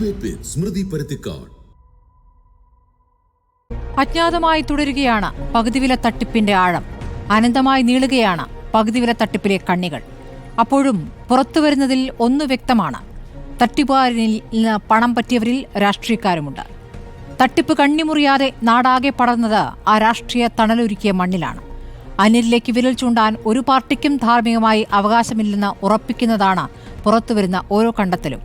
Debate with Smriti Paruthikad. അജ്ഞാതമായി തുടരുകയാണ് പകുതിവില തട്ടിപ്പിന്റെ ആഴം. അനന്തമായി നീളുകയാണ് പകുതിവില തട്ടിപ്പിലെ കണ്ണികൾ. അപ്പോഴും പുറത്തുവരുന്നതിൽ ഒന്ന് വ്യക്തമാണ്: തട്ടിപ്പുകാരിൽ നിന്ന് പണം പറ്റിയവരിൽ രാഷ്ട്രീയക്കാരുമുണ്ട്. തട്ടിപ്പ് കണ്ണിമുറിയാതെ നാടാകെ പടർന്നത് ആ രാഷ്ട്രീയ തണലൊരുക്കിയ മണ്ണിലാണ്. അന്യരിലേക്ക് വിരൽ ചൂണ്ടാൻ ഒരു പാർട്ടിക്കും ധാർമ്മികമായി അവകാശമില്ലെന്ന് ഉറപ്പിക്കുന്നതാണ് പുറത്തുവരുന്ന ഓരോ കണ്ടെത്തലും.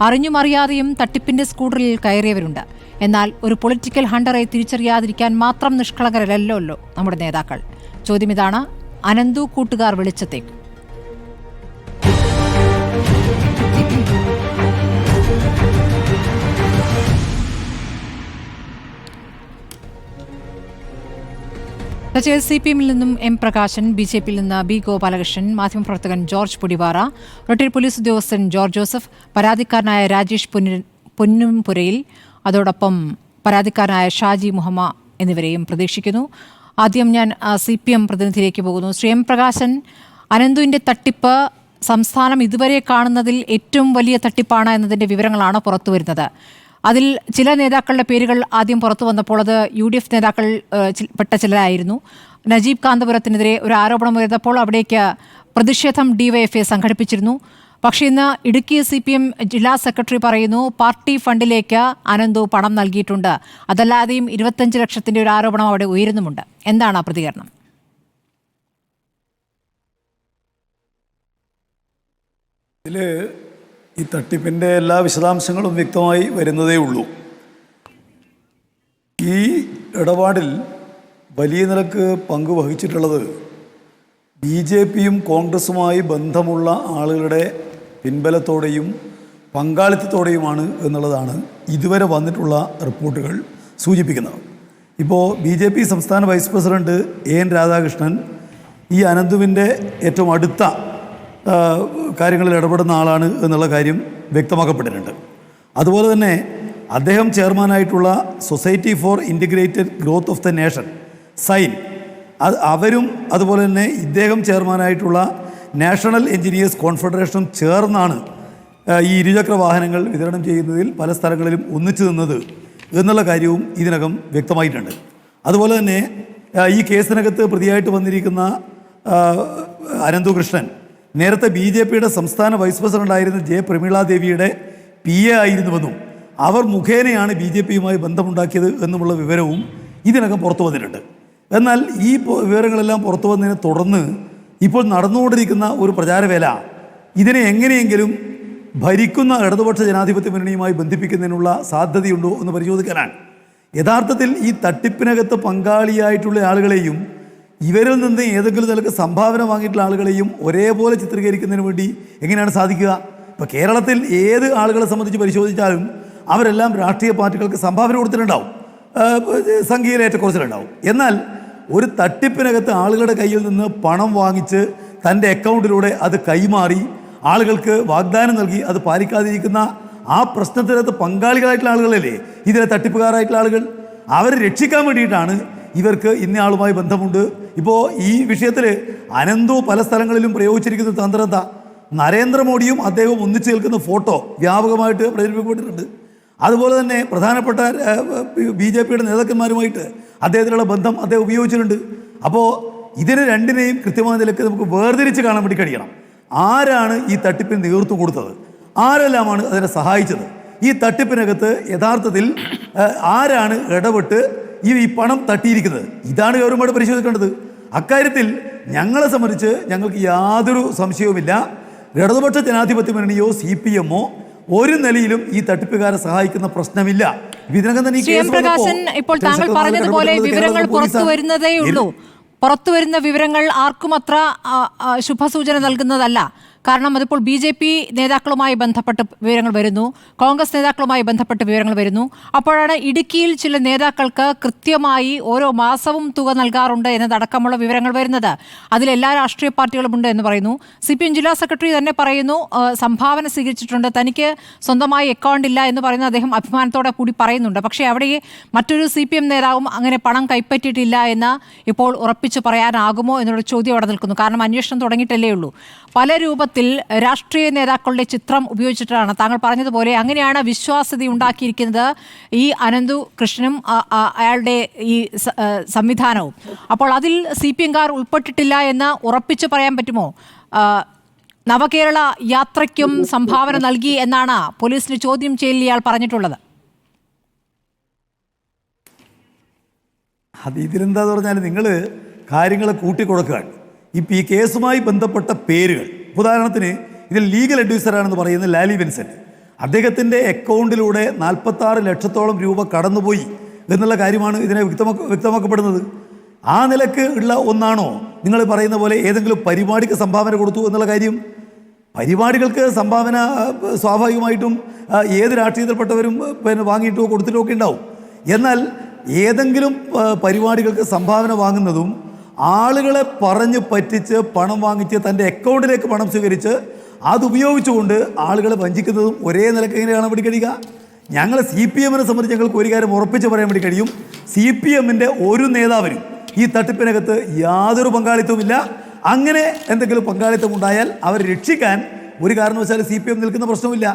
അറിഞ്ഞും അറിയാതെയും തട്ടിപ്പിന്റെ സ്കൂട്ടറിൽ കയറിയവരുണ്ട്. എന്നാൽ ഒരു പൊളിറ്റിക്കൽ ഹണ്ടറെ തിരിച്ചറിയാതിരിക്കാൻ മാത്രം നിഷ്കളങ്കരല്ലല്ലോ നമ്മുടെ നേതാക്കൾ. ചോദ്യം ഇതാണ്: അനന്തു കൂട്ടുകാർ വെളിച്ചത്തേക്ക്. CPM-ൽ നിന്നും എം പ്രകാശൻ, BJP-യിൽ നിന്ന് B ഗോപാലകൃഷ്ണൻ, മാധ്യമപ്രവർത്തകൻ ജോർജ് പുടിവാറ, റിട്ടയർഡ് പോലീസ് ഉദ്യോഗസ്ഥൻ ജോർജ് ജോസഫ്, പരാതിക്കാരനായ രാജേഷ് പൊന്നുംപുരയിൽ, അതോടൊപ്പം പരാതിക്കാരനായ ഷാജി മുഹമ്മ എന്നിവരെയും പ്രതീക്ഷിക്കുന്നു. ആദ്യം ഞാൻ CPM പ്രതിനിധിയിലേക്ക് പോകുന്നു. ശ്രീ എം പ്രകാശൻ, അനന്തുവിൻ്റെ തട്ടിപ്പ് സംസ്ഥാനം ഇതുവരെ കാണുന്നതിൽ ഏറ്റവും വലിയ തട്ടിപ്പാണ് എന്നതിൻ്റെ വിവരങ്ങളാണ് പുറത്തുവരുന്നത്. അതിൽ ചില നേതാക്കളുടെ പേരുകൾ ആദ്യം പുറത്തു വന്നപ്പോൾ അത് UDF നേതാക്കൾ പെട്ട ചിലരായിരുന്നു. നജീബ് കാന്തപുരത്തിനെതിരെ ഒരു ആരോപണം ഉയർന്നപ്പോൾ അവിടേക്ക് പ്രതിഷേധം DYFI സംഘടിപ്പിച്ചിരുന്നു. പക്ഷേ ഇന്ന് ഇടുക്കി CPM ജില്ലാ സെക്രട്ടറി പറയുന്നു പാർട്ടി ഫണ്ടിലേക്ക് അനന്തു പണം നൽകിയിട്ടുണ്ട്, അതല്ലാതെയും 25 ലക്ഷത്തിൻ്റെ ഒരു ആരോപണം അവിടെ ഉയരുന്നുമുണ്ട്. എന്താണ് ആ പ്രതികരണം? ഇതിൽ ഈ തട്ടിപ്പിൻ്റെ എല്ലാ വിശദാംശങ്ങളും വ്യക്തമായി വരുന്നതേ ഉള്ളൂ. ഈ ഇടപാടിൽ വലിയ നിലക്ക് പങ്ക് വഹിച്ചിട്ടുള്ളത് BJPയും കോൺഗ്രസുമായി ബന്ധമുള്ള ആളുകളുടെ പിൻബലത്തോടെയും പങ്കാളിത്തത്തോടെയുമാണ് എന്നുള്ളതാണ് ഇതുവരെ വന്നിട്ടുള്ള റിപ്പോർട്ടുകൾ സൂചിപ്പിക്കുന്നത്. ഇപ്പോൾ BJP സംസ്ഥാന വൈസ് പ്രസിഡന്റ് AN രാധാകൃഷ്ണൻ ഈ അനന്തുവിൻ്റെ ഏറ്റവും അടുത്ത കാര്യങ്ങളിൽ ഇടപെടുന്ന ആളാണ് എന്നുള്ള കാര്യം വ്യക്തമാക്കപ്പെട്ടിട്ടുണ്ട്. അതുപോലെ തന്നെ അദ്ദേഹം ചെയർമാനായിട്ടുള്ള society for integrated growth of the nation SIGN, അവരും അതുപോലെ തന്നെ ഇദ്ദേഹം ചെയർമാനായിട്ടുള്ള നാഷണൽ എഞ്ചിനീയേഴ്സ് കോൺഫെഡറേഷനും ചേർന്നാണ് ഈ ഇരുചക്ര വാഹനങ്ങൾ വിതരണം ചെയ്യുന്നതിൽ പല സ്ഥലങ്ങളിലും ഒന്നിച്ചു നിന്നത് എന്നുള്ള കാര്യവും ഇതിനകം വ്യക്തമായിട്ടുണ്ട്. അതുപോലെ തന്നെ ഈ കേസിനകത്ത് പ്രതിയായിട്ട് വന്നിരിക്കുന്ന അനന്തു കൃഷ്ണൻ നേരത്തെ BJPയുടെ സംസ്ഥാന വൈസ് പ്രസിഡന്റായിരുന്ന J. പ്രമീള ദേവിയുടെ PA ആയിരുന്നുവെന്നും അവർ മുഖേനയാണ് BJPയുമായി ബന്ധമുണ്ടാക്കിയത് എന്നുമുള്ള വിവരവും ഇതിനകം പുറത്തു വന്നിട്ടുണ്ട്. എന്നാൽ ഈ വിവരങ്ങളെല്ലാം പുറത്തു വന്നതിനെ തുടർന്ന് ഇപ്പോൾ നടന്നുകൊണ്ടിരിക്കുന്ന ഒരു പ്രചാരവേല ഇതിനെ എങ്ങനെയെങ്കിലും ഭരിക്കുന്ന ഇടതുപക്ഷ ജനാധിപത്യ മുന്നണിയുമായി ബന്ധിപ്പിക്കുന്നതിനുള്ള സാധ്യതയുണ്ടോ എന്ന് പരിശോധിക്കാനാണ്. യഥാർത്ഥത്തിൽ ഈ തട്ടിപ്പിനകത്ത് പങ്കാളിയായിട്ടുള്ള ആളുകളെയും ഇവരിൽ നിന്ന് ഏതെങ്കിലും നിലക്ക് സംഭാവന വാങ്ങിയിട്ടുള്ള ആളുകളെയും ഒരേപോലെ ചിത്രീകരിക്കുന്നതിന് വേണ്ടി എങ്ങനെയാണ് സാധിക്കുക? ഇപ്പോൾ കേരളത്തിൽ ഏത് ആളുകളെ സംബന്ധിച്ച് പരിശോധിച്ചാലും അവരെല്ലാം രാഷ്ട്രീയ പാർട്ടികൾക്ക് സംഭാവന കൊടുത്തിട്ടുണ്ടാവും, സംഖ്യയിൽ ഏറ്റക്കുറച്ചിലുണ്ടാവും. എന്നാൽ ഒരു തട്ടിപ്പിനകത്ത് ആളുകളുടെ കയ്യിൽ നിന്ന് പണം വാങ്ങിച്ച് തൻ്റെ അക്കൗണ്ടിലൂടെ അത് കൈമാറി ആളുകൾക്ക് വാഗ്ദാനം നൽകി അത് പാലിക്കാതിരിക്കുന്ന ആ പ്രശ്നത്തിനകത്ത് പങ്കാളികളായിട്ടുള്ള ആളുകളല്ലേ ഇതിലെ തട്ടിപ്പുകാരായിട്ടുള്ള ആളുകൾ. അവരെ രക്ഷിക്കാൻ വേണ്ടിയിട്ടാണ് ഇവർക്ക് ഇന്നയാളുമായി ബന്ധമുണ്ട്. ഇപ്പോൾ ഈ വിഷയത്തിൽ അനന്തു പല സ്ഥലങ്ങളിലും പ്രയോഗിച്ചിരിക്കുന്ന തന്ത്രം എന്താ? നരേന്ദ്രമോദിയും അദ്ദേഹവും ഒന്നിച്ചു നിൽക്കുന്ന ഫോട്ടോ വ്യാപകമായിട്ട് പ്രചരിപ്പിക്കപ്പെട്ടിട്ടുണ്ട്. അതുപോലെ തന്നെ പ്രധാനപ്പെട്ട BJPയുടെ നേതാക്കന്മാരുമായിട്ട് അദ്ദേഹത്തിനുള്ള ബന്ധം അദ്ദേഹം ഉപയോഗിച്ചിട്ടുണ്ട്. അപ്പോൾ ഇതിന് രണ്ടിനെയും കൃത്യമായ നിലയ്ക്ക് നമുക്ക് വേർതിരിച്ച് കാണാൻ വേണ്ടി കഴിയണം. ആരാണ് ഈ തട്ടിപ്പിന് നേതൃത്വം കൊടുത്തത്, ആരെല്ലാമാണ് അതിനെ സഹായിച്ചത്, ഈ തട്ടിപ്പിനകത്ത് യഥാർത്ഥത്തിൽ ആരാണ് ഇടപെട്ട് ഈ പണം തട്ടിയിരിക്കുന്നത്, ഇതാണ് ഗവൺമെൻറ് പരിശോധിക്കേണ്ടത്. അക്കാര്യത്തിൽ ഞങ്ങളെ സംബന്ധിച്ച് ഞങ്ങൾക്ക് യാതൊരു സംശയവുമില്ല. ഇടതുപക്ഷ ജനാധിപത്യ മുന്നണിയോ CPM-ഓ ഒരു നിലയിലും ഈ തട്ടിപ്പുകാരെ സഹായിക്കുന്ന പ്രശ്നമില്ല. ഇതിനകം തന്നെ ഇപ്പോൾ താങ്കൾ പറഞ്ഞതുപോലെ വിവരങ്ങൾ പുറത്തു വരുന്നതേ ഉള്ളൂ. പുറത്തുവരുന്ന വിവരങ്ങൾ ആർക്കും അത്ര ശുഭസൂചന നൽകുന്നതല്ല. കാരണം അതിപ്പോൾ BJP നേതാക്കളുമായി ബന്ധപ്പെട്ട് വിവരങ്ങൾ വരുന്നു, കോൺഗ്രസ് നേതാക്കളുമായി ബന്ധപ്പെട്ട് വിവരങ്ങൾ വരുന്നു. അപ്പോഴാണ് ഇടുക്കിയിൽ ചില നേതാക്കൾക്ക് കൃത്യമായി ഓരോ മാസവും തുക നൽകാറുണ്ട് എന്നതടക്കമുള്ള വിവരങ്ങൾ വരുന്നത്. അതിലെല്ലാ രാഷ്ട്രീയ പാർട്ടികളുമുണ്ട് എന്ന് പറയുന്നു. CPM ജില്ലാ സെക്രട്ടറി തന്നെ പറയുന്നു സംഭാവന സ്വീകരിച്ചിട്ടുണ്ട്, തനിക്ക് സ്വന്തമായി അക്കൗണ്ട് ഇല്ല എന്ന് പറയുന്ന അദ്ദേഹം അഭിമാനത്തോടെ കൂടി പറയുന്നുണ്ട്. പക്ഷേ അവിടെ മറ്റൊരു CPM നേതാവും അങ്ങനെ പണം കൈപ്പറ്റിയിട്ടില്ല എന്ന് ഇപ്പോൾ ഉറപ്പിച്ചു പറയാനാകുമോ എന്നുള്ള ചോദ്യം അവിടെ നിൽക്കുന്നു. കാരണം അന്വേഷണം തുടങ്ങിയിട്ടല്ലേ ഉള്ളൂ. പല രൂപത്തിൽ വിവാദത്തിൽ രാഷ്ട്രീയ നേതാക്കളുടെ ചിത്രം ഉപയോഗിച്ചിട്ടാണ് താങ്കൾ പറഞ്ഞതുപോലെ അങ്ങനെയാണ് വിശ്വാസ്യത ഉണ്ടാക്കിയിരിക്കുന്നത് ഈ അനന്തു കൃഷ്ണനും അയാളുടെ ഈ സംവിധാനവും. അപ്പോൾ അതിൽ CPM-കാർ ഉൾപ്പെട്ടിട്ടില്ല എന്ന് ഉറപ്പിച്ചു പറയാൻ പറ്റുമോ? നവകേരള യാത്രയ്ക്കും സംഭാവന നൽകി എന്നാണ് പോലീസിന് ചോദ്യം ചെയ്യലിൽ ഇയാൾ പറഞ്ഞിട്ടുള്ളത്. അത് ഇതിലെന്താന്ന് പറഞ്ഞാൽ നിങ്ങൾ കാര്യങ്ങൾ കൂട്ടിക്കൊടുക്കുകയാണ്. ഇപ്പം ഈ കേസുമായി ബന്ധപ്പെട്ട പേരുകൾ, ഉദാഹരണത്തിന് ഇതിൽ ലീഗൽ അഡ്വൈസറാണെന്ന് പറയുന്നത് ലാലി വിൻസെൻ്റ്, അദ്ദേഹത്തിൻ്റെ അക്കൗണ്ടിലൂടെ 46 ലക്ഷത്തോളം രൂപ കടന്നുപോയി എന്നുള്ള കാര്യമാണ് ഇതിനെ വ്യക്തമാക്കപ്പെടുന്നത്. ആ നിലക്ക് ഉള്ള ഒന്നാണോ നിങ്ങൾ പറയുന്ന പോലെ ഏതെങ്കിലും പരിപാടിക്ക് സംഭാവന കൊടുത്തു എന്നുള്ള കാര്യം? പരിപാടികൾക്ക് സംഭാവന സ്വാഭാവികമായിട്ടും ഏത് രാഷ്ട്രീയത്തിൽപ്പെട്ടവരും വാങ്ങിയിട്ടോ കൊടുത്തിട്ടോ ഒക്കെ ഉണ്ടാവും. എന്നാൽ ഏതെങ്കിലും പരിപാടികൾക്ക് സംഭാവന വാങ്ങുന്നതും ആളുകളെ പറഞ്ഞ് പറ്റിച്ച് പണം വാങ്ങിച്ച് തൻ്റെ അക്കൗണ്ടിലേക്ക് പണം സ്വീകരിച്ച് അതുപയോഗിച്ചുകൊണ്ട് ആളുകളെ വഞ്ചിക്കുന്നതും ഒരേ നിലക്ക് എങ്ങനെയാണ് വേണ്ടി കഴിയുക? ഞങ്ങൾ CPM-നെ സംബന്ധിച്ച് ഞങ്ങൾക്ക് ഒരു കാര്യം ഉറപ്പിച്ച് പറയാൻ വേണ്ടി കഴിയും, CPM-ൻ്റെ ഒരു നേതാവിനും ഈ തട്ടിപ്പിനകത്ത് യാതൊരു പങ്കാളിത്തവുമില്ല. അങ്ങനെ എന്തെങ്കിലും പങ്കാളിത്തം ഉണ്ടായാൽ അവരെ രക്ഷിക്കാൻ ഒരു കാരണവശാലും CPM നിൽക്കുന്ന പ്രശ്നമില്ല.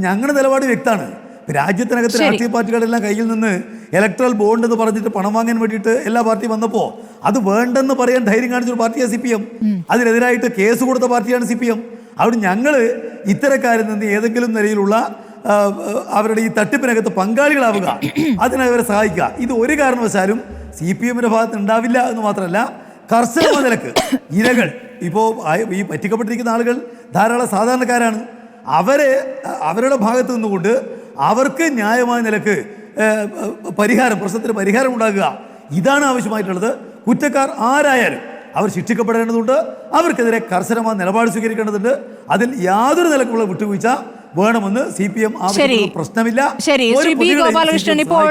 ഞങ്ങളുടെ നിലപാട് വ്യക്തമാണ്. രാജ്യത്തിനകത്ത് രാഷ്ട്രീയ പാർട്ടികളെല്ലാം കയ്യിൽ നിന്ന് ഇലക്ട്രൽ ബോണ്ട് എന്ന് പറഞ്ഞിട്ട് പണം വാങ്ങാൻ വേണ്ടിയിട്ട് എല്ലാ പാർട്ടിയും വന്നപ്പോൾ അത് വേണ്ടെന്ന് പറയാൻ ധൈര്യം കാണിച്ചൊരു പാർട്ടിയാണ് CPM. അതിനെതിരായിട്ട് കേസ് കൊടുത്ത പാർട്ടിയാണ് CPM. അവിടെ ഞങ്ങൾ ഇത്തരക്കാരിൽ നിന്ന് ഏതെങ്കിലും നിലയിലുള്ള അവരുടെ ഈ തട്ടിപ്പിനകത്ത് പങ്കാളികളാവുക, അതിനവരെ സഹായിക്കുക, ഇത് ഒരു കാരണവശാലും CPM-ന്റെ ഭാഗത്ത് ഉണ്ടാവില്ല എന്ന് മാത്രമല്ല, കർശനമായ നിലക്ക് ഇരകൾ ഇപ്പോൾ ഈ പറ്റിക്കപ്പെട്ടിരിക്കുന്ന ആളുകൾ ധാരാളം സാധാരണക്കാരാണ്. അവരുടെ ഭാഗത്ത് നിന്നുകൊണ്ട് അവർക്ക് ന്യായമായ നിലക്ക് പ്രശ്നത്തിന് പരിഹാരം ഉണ്ടാകുക, ഇതാണ് ആവശ്യമായിട്ടുള്ളത്. കുറ്റക്കാർ ആരായാലും അവർ ശിക്ഷിക്കപ്പെടേണ്ടതുണ്ട്, അവർക്കെതിരെ കർശനമായ നിലപാട് സ്വീകരിക്കേണ്ടതുണ്ട്. അതിൽ യാതൊരു നിലക്കുള്ള വിട്ടുവീഴ്ച വേണമെന്ന് CPM പ്രശ്നമില്ല. ശരി, ശ്രീ ബി ഗോപാലകൃഷ്ണൻ, ഇപ്പോൾ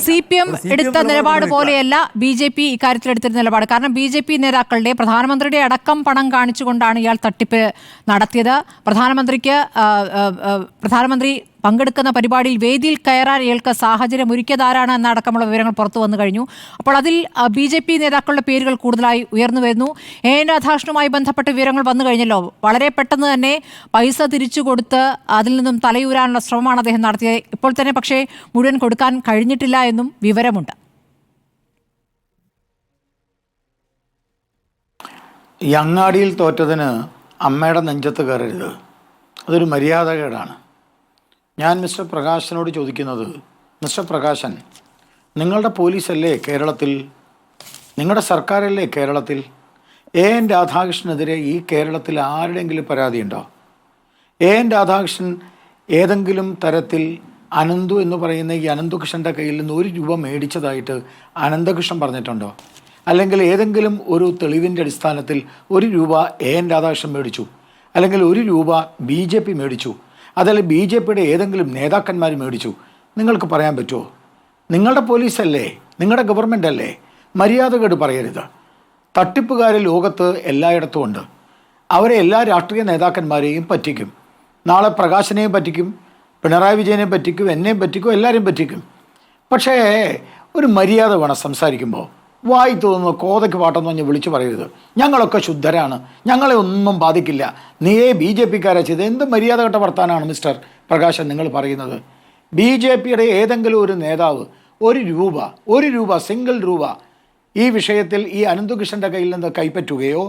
CPM എടുത്ത നിലപാട് പോലെയല്ല BJP ഇക്കാര്യത്തിൽ എടുത്തിരുന്ന നിലപാട്. കാരണം BJP നേതാക്കളുടെ പ്രധാനമന്ത്രിയുടെ അടക്കം പണം കാണിച്ചുകൊണ്ടാണ് ഇയാൾ തട്ടിപ്പ് നടത്തിയത്. പ്രധാനമന്ത്രി പങ്കെടുക്കുന്ന പരിപാടിയിൽ വേദിയിൽ കയറാൻ ഇയാൾക്ക് സാഹചര്യം ഒരുക്കിയതാരാണ് എന്നടക്കമുള്ള വിവരങ്ങൾ പുറത്തു വന്നു കഴിഞ്ഞു. അപ്പോൾ അതിൽ BJP നേതാക്കളുടെ പേരുകൾ കൂടുതലായി ഉയർന്നു വരുന്നു. AN രാധാകൃഷ്ണനുമായി ബന്ധപ്പെട്ട വിവരങ്ങൾ വന്നു കഴിഞ്ഞല്ലോ. വളരെ പെട്ടെന്ന് തന്നെ പൈസ തിരിച്ചു കൊടുത്ത് അതിൽ നിന്നും തലയൂരാനുള്ള ശ്രമമാണ് അദ്ദേഹം നടത്തിയത്. ഇപ്പോൾ തന്നെ പക്ഷേ മുഴുവൻ കൊടുക്കാൻ കഴിഞ്ഞിട്ടില്ല എന്നും വിവരമുണ്ട്. ഈ അങ്ങാടിയിൽ തോറ്റതിന് അമ്മയുടെ നെഞ്ചത്ത് കയറരുത്, അതൊരു മര്യാദകേടാണ്. ഞാൻ മിസ്റ്റർ പ്രകാശനോട് ചോദിക്കുന്നത്, മിസ്റ്റർ പ്രകാശൻ, നിങ്ങളുടെ പോലീസല്ലേ കേരളത്തിൽ, നിങ്ങളുടെ സർക്കാരല്ലേ കേരളത്തിൽ? AN രാധാകൃഷ്ണനെതിരെ ഈ കേരളത്തിൽ ആരുടെയെങ്കിലും പരാതിയുണ്ടോ? AN രാധാകൃഷ്ണൻ ഏതെങ്കിലും തരത്തിൽ അനന്തു എന്ന് പറയുന്ന ഈ അനന്തകൃഷ്ണൻ്റെ കയ്യിൽ നിന്ന് 1 രൂപ മേടിച്ചതായിട്ട് അനന്തകൃഷ്ണൻ പറഞ്ഞിട്ടുണ്ടോ? അല്ലെങ്കിൽ ഏതെങ്കിലും ഒരു തെളിവിൻ്റെ അടിസ്ഥാനത്തിൽ 1 രൂപ AN രാധാകൃഷ്ണൻ മേടിച്ചു, അല്ലെങ്കിൽ 1 രൂപ BJP മേടിച്ചു, അതല്ലെങ്കിൽ BJPയുടെ ഏതെങ്കിലും നേതാക്കന്മാർ മേടിച്ചു, നിങ്ങൾക്ക് പറയാൻ പറ്റുമോ? നിങ്ങളുടെ പോലീസല്ലേ, നിങ്ങളുടെ ഗവൺമെൻറ് അല്ലേ? മര്യാദകേട് പറയരുത്. തട്ടിപ്പുകാർ ലോകത്ത് എല്ലായിടത്തും ഉണ്ട്. അവരെ എല്ലാ രാഷ്ട്രീയ നേതാക്കന്മാരെയും പറ്റിക്കും. നാളെ പ്രകാശനെയും പറ്റിക്കും, പിണറായി വിജയനെ പറ്റിക്കും, എന്നെയും പറ്റിക്കും, എല്ലാവരെയും പറ്റിക്കും. പക്ഷേ ഒരു മര്യാദ വേണം സംസാരിക്കുമ്പോൾ. വായി തോന്നുന്നു കോതയ്ക്ക് പാട്ടെന്ന് പറഞ്ഞ് വിളിച്ചു പറയരുത്. ഞങ്ങളൊക്കെ ശുദ്ധരാണ്, ഞങ്ങളെ ഒന്നും ബാധിക്കില്ല, നീയേ BJPക്കാരെ ചെയ്ത് എന്ത് മര്യാദ കെട്ട വർത്താനാണ് മിസ്റ്റർ പ്രകാശൻ നിങ്ങൾ പറയുന്നത്? BJPയുടെ ഏതെങ്കിലും ഒരു നേതാവ് 1 രൂപ സിംഗിൾ രൂപ ഈ വിഷയത്തിൽ ഈ അനന്തകൃഷ്ണൻ്റെ കയ്യിൽ നിന്ന് കൈപ്പറ്റുകയോ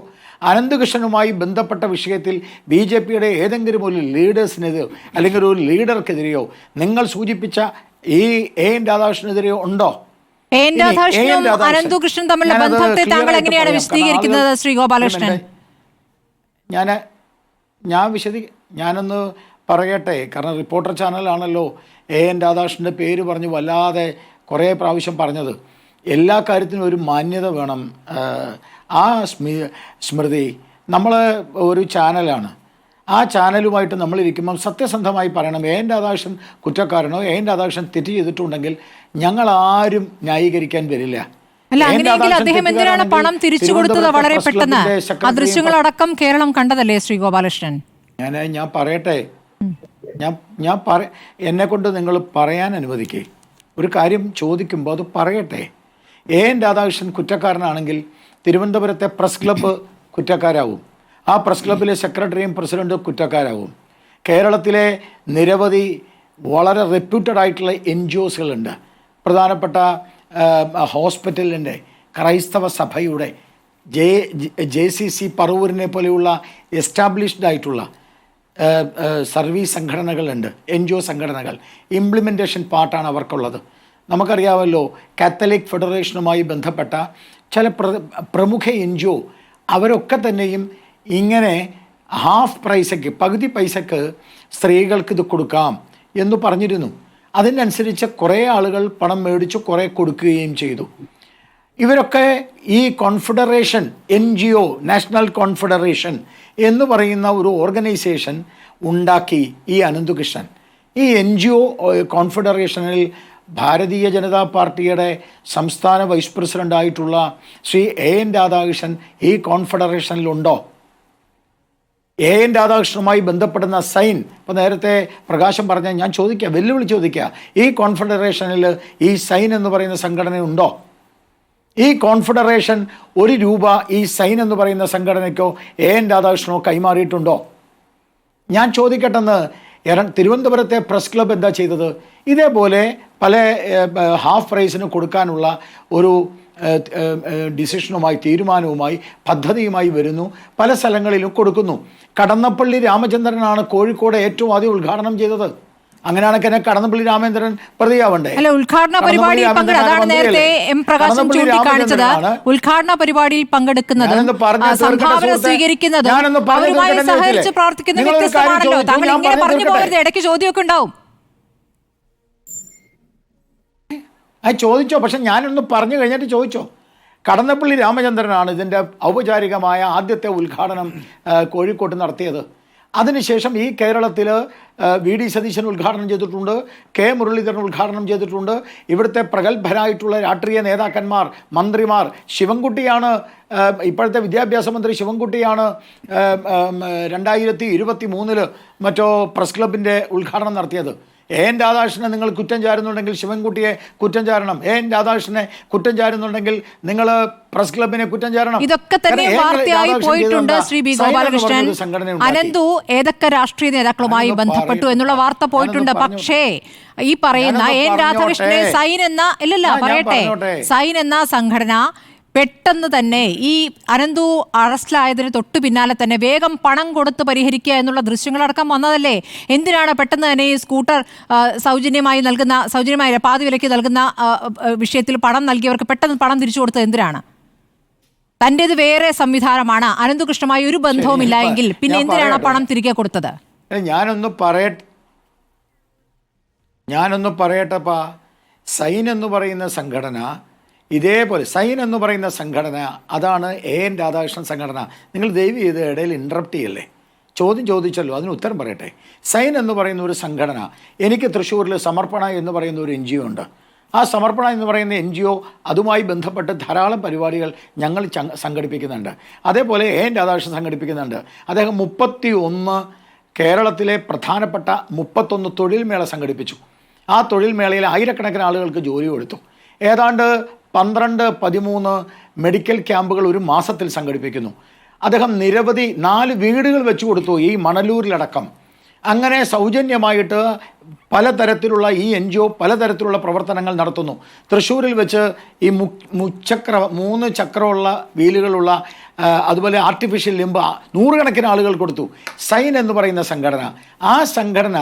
അനന്തകൃഷ്ണനുമായി ബന്ധപ്പെട്ട വിഷയത്തിൽ BJPയുടെ ഏതെങ്കിലും ഒരു ലീഡേഴ്സിനെതിരെയോ അല്ലെങ്കിൽ ഒരു ലീഡർക്കെതിരെയോ നിങ്ങൾ സൂചിപ്പിച്ച ഈ AN രാധാകൃഷ്ണനെതിരെയോ ഉണ്ടോ? AN രാധാകൃഷ്ണനും അനന്തകൃഷ്ണൻ തമ്മിലുള്ള ബന്ധത്തെ താങ്കൾ എങ്ങനെയാണ് വിശദീകരിക്കുന്നത് ശ്രീ ഗോപാലകൃഷ്ണൻ? ഞാനൊന്ന് പറയട്ടെ, കാരണം റിപ്പോർട്ടർ ചാനലാണല്ലോ AN രാധാകൃഷ്ണൻ്റെ പേര് പറഞ്ഞ് വല്ലാതെ കുറേ പ്രാവശ്യം പറഞ്ഞത്. എല്ലാ കാര്യത്തിനും ഒരു മാന്യത വേണം. ആ സ്മൃതി, നമ്മൾ ഒരു ചാനലാണ്, ആ ചാനലുമായിട്ട് നമ്മളിരിക്കുമ്പം സത്യസന്ധമായി പറയണം. AN രാധാകൃഷ്ണൻ കുറ്റക്കാരനോ AN രാധാകൃഷ്ണൻ തെറ്റ് ചെയ്തിട്ടുണ്ടെങ്കിൽ ഞങ്ങൾ ആരും ന്യായീകരിക്കാൻ വരില്ല. അല്ല, അങ്ങനെയെങ്കിൽ അദ്ദേഹം എന്തിനാണ് പണം തിരിച്ചു കൊടുത്തത് വളരെ പെട്ടെന്ന്? ആ ദൃശ്യങ്ങളടക്കം കേരളം കണ്ടതല്ലേ ശ്രീ ഗോപാലകൃഷ്ണൻ? ഞാൻ പറയട്ടെ, എന്നെ കൊണ്ട് നിങ്ങൾ പറയാൻ അനുവദിക്കേ. ഒരു കാര്യം ചോദിക്കുമ്പോൾ അത് പറയട്ടെ. AN രാധാകൃഷ്ണൻ കുറ്റക്കാരനാണെങ്കിൽ തിരുവനന്തപുരത്തെ പ്രസ് ക്ലബ്ബ് കുറ്റക്കാരാവും, ആ പ്രസ് ക്ലബ്ബിലെ സെക്രട്ടറിയും പ്രസിഡൻറ്റും കുറ്റക്കാരാകും. കേരളത്തിലെ നിരവധി വളരെ റെപ്യൂട്ടഡ് ആയിട്ടുള്ള NGOsകളുണ്ട്. പ്രധാനപ്പെട്ട ഹോസ്പിറ്റലിൻ്റെ, ക്രൈസ്തവ സഭയുടെ, JCC പറവൂരിനെ പോലെയുള്ള എസ്റ്റാബ്ലിഷ്ഡ് ആയിട്ടുള്ള സർവീസ് സംഘടനകളുണ്ട്, NGO സംഘടനകൾ. ഇംപ്ലിമെൻറ്റേഷൻ പാർട്ടാണ് അവർക്കുള്ളത്. നമുക്കറിയാമല്ലോ, കാത്തലിക് ഫെഡറേഷനുമായി ബന്ധപ്പെട്ട ചില പ്രമുഖ NGO അവരൊക്കെ തന്നെയും ഇങ്ങനെ ഹാഫ് പ്രൈസയ്ക്ക്, പകുതി പൈസക്ക് സ്ത്രീകൾക്ക് ഇത് കൊടുക്കാം എന്ന് പറഞ്ഞിരുന്നു. അതിനനുസരിച്ച് കുറേ ആളുകൾ പണം മേടിച്ചു, കുറേ കൊടുക്കുകയും ചെയ്തു. ഇവരൊക്കെ ഈ കോൺഫെഡറേഷൻ, NGO, നാഷണൽ കോൺഫെഡറേഷൻ എന്ന് പറയുന്ന ഒരു ഓർഗനൈസേഷൻ ഉണ്ടാക്കി ഈ അനന്തകൃഷ്ണൻ. ഈ NGO കോൺഫെഡറേഷനിൽ ഭാരതീയ ജനതാ പാർട്ടിയുടെ സംസ്ഥാന വൈസ് പ്രസിഡൻ്റായിട്ടുള്ള ശ്രീ AN രാധാകൃഷ്ണൻ ഈ കോൺഫെഡറേഷനിലുണ്ടോ? AN രാധാകൃഷ്ണനുമായി ബന്ധപ്പെടുന്ന സൈൻ, ഇപ്പോൾ നേരത്തെ പ്രകാശം പറഞ്ഞ, ഞാൻ ചോദിക്കുക, വെല്ലുവിളി ചോദിക്കുക, ഈ കോൺഫെഡറേഷനിൽ ഈ സൈൻ എന്ന് പറയുന്ന സംഘടന ഉണ്ടോ? ഈ കോൺഫെഡറേഷൻ ₹1 ഈ സൈൻ എന്ന് പറയുന്ന സംഘടനയ്ക്കോ AN രാധാകൃഷ്ണനോ കൈമാറിയിട്ടുണ്ടോ? ഞാൻ ചോദിക്കട്ടെന്ന്. തിരുവനന്തപുരത്തെ പ്രസ് ക്ലബ്ബ് എന്താ ചെയ്തത്? ഇതേപോലെ പല ഹാഫ് പ്രൈസിന് കൊടുക്കാനുള്ള ഒരു ഡിസിഷനുമായി, തീരുമാനവുമായി, പദ്ധതിയുമായി വരുന്നു. പല സ്ഥലങ്ങളിലും കൊടുക്കുന്നു. കടന്നപ്പള്ളി രാമചന്ദ്രനാണ് കോഴിക്കോട് ഏറ്റവും ആദ്യം ഉദ്ഘാടനം ചെയ്തത്. അങ്ങനെയാണെങ്കിൽ എന്നെ കടന്നപ്പള്ളി രാമചന്ദ്രൻ പ്രതിയാവണ്ടേ? അല്ല, ഉദ്ഘാടന പരിപാടിയിൽ അതാണ് നേരത്തെ M പ്രകാശൻ ചൂണ്ടിക്കാണിച്ചത്. ഉദ്ഘാടന പരിപാടിയിൽ പങ്കെടുക്കുന്നത്, സംഭാവന സ്വീകരിക്കുന്നത്, അവരുമായി സഹകരിച്ച് പ്രവർത്തിക്കുന്ന വ്യത്യസ്തമാണല്ലോ. താങ്കൾ ഇങ്ങനെ പറഞ്ഞു പോകരുത്, ഇടയ്ക്ക് ചോദ്യമൊക്കെ ഉണ്ടാവും. അത് ചോദിച്ചോ, പക്ഷെ ഞാനൊന്ന് പറഞ്ഞു കഴിഞ്ഞിട്ട് ചോദിച്ചോ. കടന്നപ്പള്ളി രാമചന്ദ്രനാണ് ഇതിൻ്റെ ഔപചാരികമായ ആദ്യത്തെ ഉദ്ഘാടനം കോഴിക്കോട്ട് നടത്തിയത്. അതിനുശേഷം ഈ കേരളത്തിൽ VD സതീശൻ ഉദ്ഘാടനം ചെയ്തിട്ടുണ്ട്, K മുരളീധരൻ ഉദ്ഘാടനം ചെയ്തിട്ടുണ്ട്. ഇവിടുത്തെ പ്രഗത്ഭരായിട്ടുള്ള രാഷ്ട്രീയ നേതാക്കന്മാർ, മന്ത്രിമാർ, ശിവൻകുട്ടിയാണ് ഇപ്പോഴത്തെ വിദ്യാഭ്യാസ മന്ത്രി ശിവൻകുട്ടിയാണ് 2023 മറ്റോ പ്രസ് ക്ലബിൻ്റെ ഉദ്ഘാടനം നടത്തിയത്. AN രാധാകൃഷ്ണനെ നിങ്ങൾ കുറ്റം ചാരുന്നുണ്ടെങ്കിൽ ശിവൻകുട്ടിയെ കുറ്റം ചാരണം. AN രാധാകൃഷ്ണനെ കുറ്റം ചാരുന്നുണ്ടെങ്കിൽ നിങ്ങൾ പ്രസ് ക്ലബിനെ കുറ്റം ചാരണം. ഇതൊക്കെ തന്നെ വാർത്തയായി പോയിട്ടുണ്ട്. ശ്രീ B ഗോപാലകൃഷ്ണൻ, അനന്തു ഏതൊക്കെ രാഷ്ട്രീയ നേതാക്കളുമായി ബന്ധപ്പെട്ടു എന്നുള്ള വാർത്ത പോയിട്ടുണ്ട്. പക്ഷേ ഈ പറയുന്ന AN രാധാകൃഷ്ണനെ സൈൻ എന്ന സംഘടന പെട്ടെന്ന് തന്നെ ഈ അനന്തു അറസ്റ്റിലായതിന് തൊട്ടു പിന്നാലെ തന്നെ വേഗം പണം കൊടുത്ത് പരിഹരിക്കുക എന്നുള്ള ദൃശ്യങ്ങളടക്കം വന്നതല്ലേ? എന്തിനാണ് പെട്ടെന്ന് തന്നെ ഈ സ്കൂട്ടർ സൗജന്യമായി പാതി വിലയ്ക്ക് നൽകുന്ന വിഷയത്തിൽ പണം നൽകിയവർക്ക് പെട്ടെന്ന് പണം തിരിച്ചു കൊടുത്തത് എന്തിനാണ്? തൻ്റേത് വേറെ സംവിധാനമാണ്, അനന്തകൃഷ്ണമായി ഒരു ബന്ധവുമില്ല എങ്കിൽ പിന്നെ എന്തിനാണ് പണം തിരികെ കൊടുത്തത്? ഞാനൊന്ന് പറയട്ടെപ്പാ. സൈൻ എന്ന് പറയുന്ന സംഘടന, ഇതേപോലെ സൈൻ എന്ന് പറയുന്ന സംഘടന, അതാണ് AN രാധാകൃഷ്ണൻ സംഘടന. നിങ്ങൾ ദയവ് ചെയ്ത് ഇടയിൽ ഇൻട്രപ്റ്റ് ചെയ്യല്ലേ. ചോദ്യം ചോദിച്ചല്ലോ, അതിന് ഉത്തരം പറയട്ടെ. സൈൻ എന്ന് പറയുന്ന ഒരു സംഘടന, എനിക്ക് തൃശ്ശൂരിൽ സമർപ്പണ എന്ന് പറയുന്ന ഒരു NGO ഉണ്ട്. ആ സമർപ്പണ എന്ന് പറയുന്ന NGO അതുമായി ബന്ധപ്പെട്ട് ധാരാളം പരിപാടികൾ ഞങ്ങൾ സംഘടിപ്പിക്കുന്നുണ്ട്. അതേപോലെ AN രാധാകൃഷ്ണൻ സംഘടിപ്പിക്കുന്നുണ്ട്. അദ്ദേഹം 31 കേരളത്തിലെ പ്രധാനപ്പെട്ട 31 തൊഴിൽ മേള സംഘടിപ്പിച്ചു. ആ തൊഴിൽ മേളയിൽ ആയിരക്കണക്കിന് ആളുകൾക്ക് ജോലി കൊടുത്തു. ഏതാണ്ട് 12-13 മെഡിക്കൽ ക്യാമ്പുകൾ ഒരു മാസത്തിൽ സംഘടിപ്പിക്കുന്നു. അദ്ദേഹം നിരവധി 4 വീടുകൾ വെച്ചു കൊടുത്തു, ഈ മണലൂരിലടക്കം. അങ്ങനെ സൗജന്യമായിട്ട് പലതരത്തിലുള്ള ഈ NGO പലതരത്തിലുള്ള പ്രവർത്തനങ്ങൾ നടത്തുന്നു. തൃശ്ശൂരിൽ വെച്ച് ഈ 3 ചക്രമുള്ള വീലുകളുള്ള അതുപോലെ ആർട്ടിഫിഷ്യൽ ലിംബ് 100 കണക്കിന് ആളുകൾ കൊടുത്തു. സൈൻ എന്ന് പറയുന്ന സംഘടന, ആ സംഘടന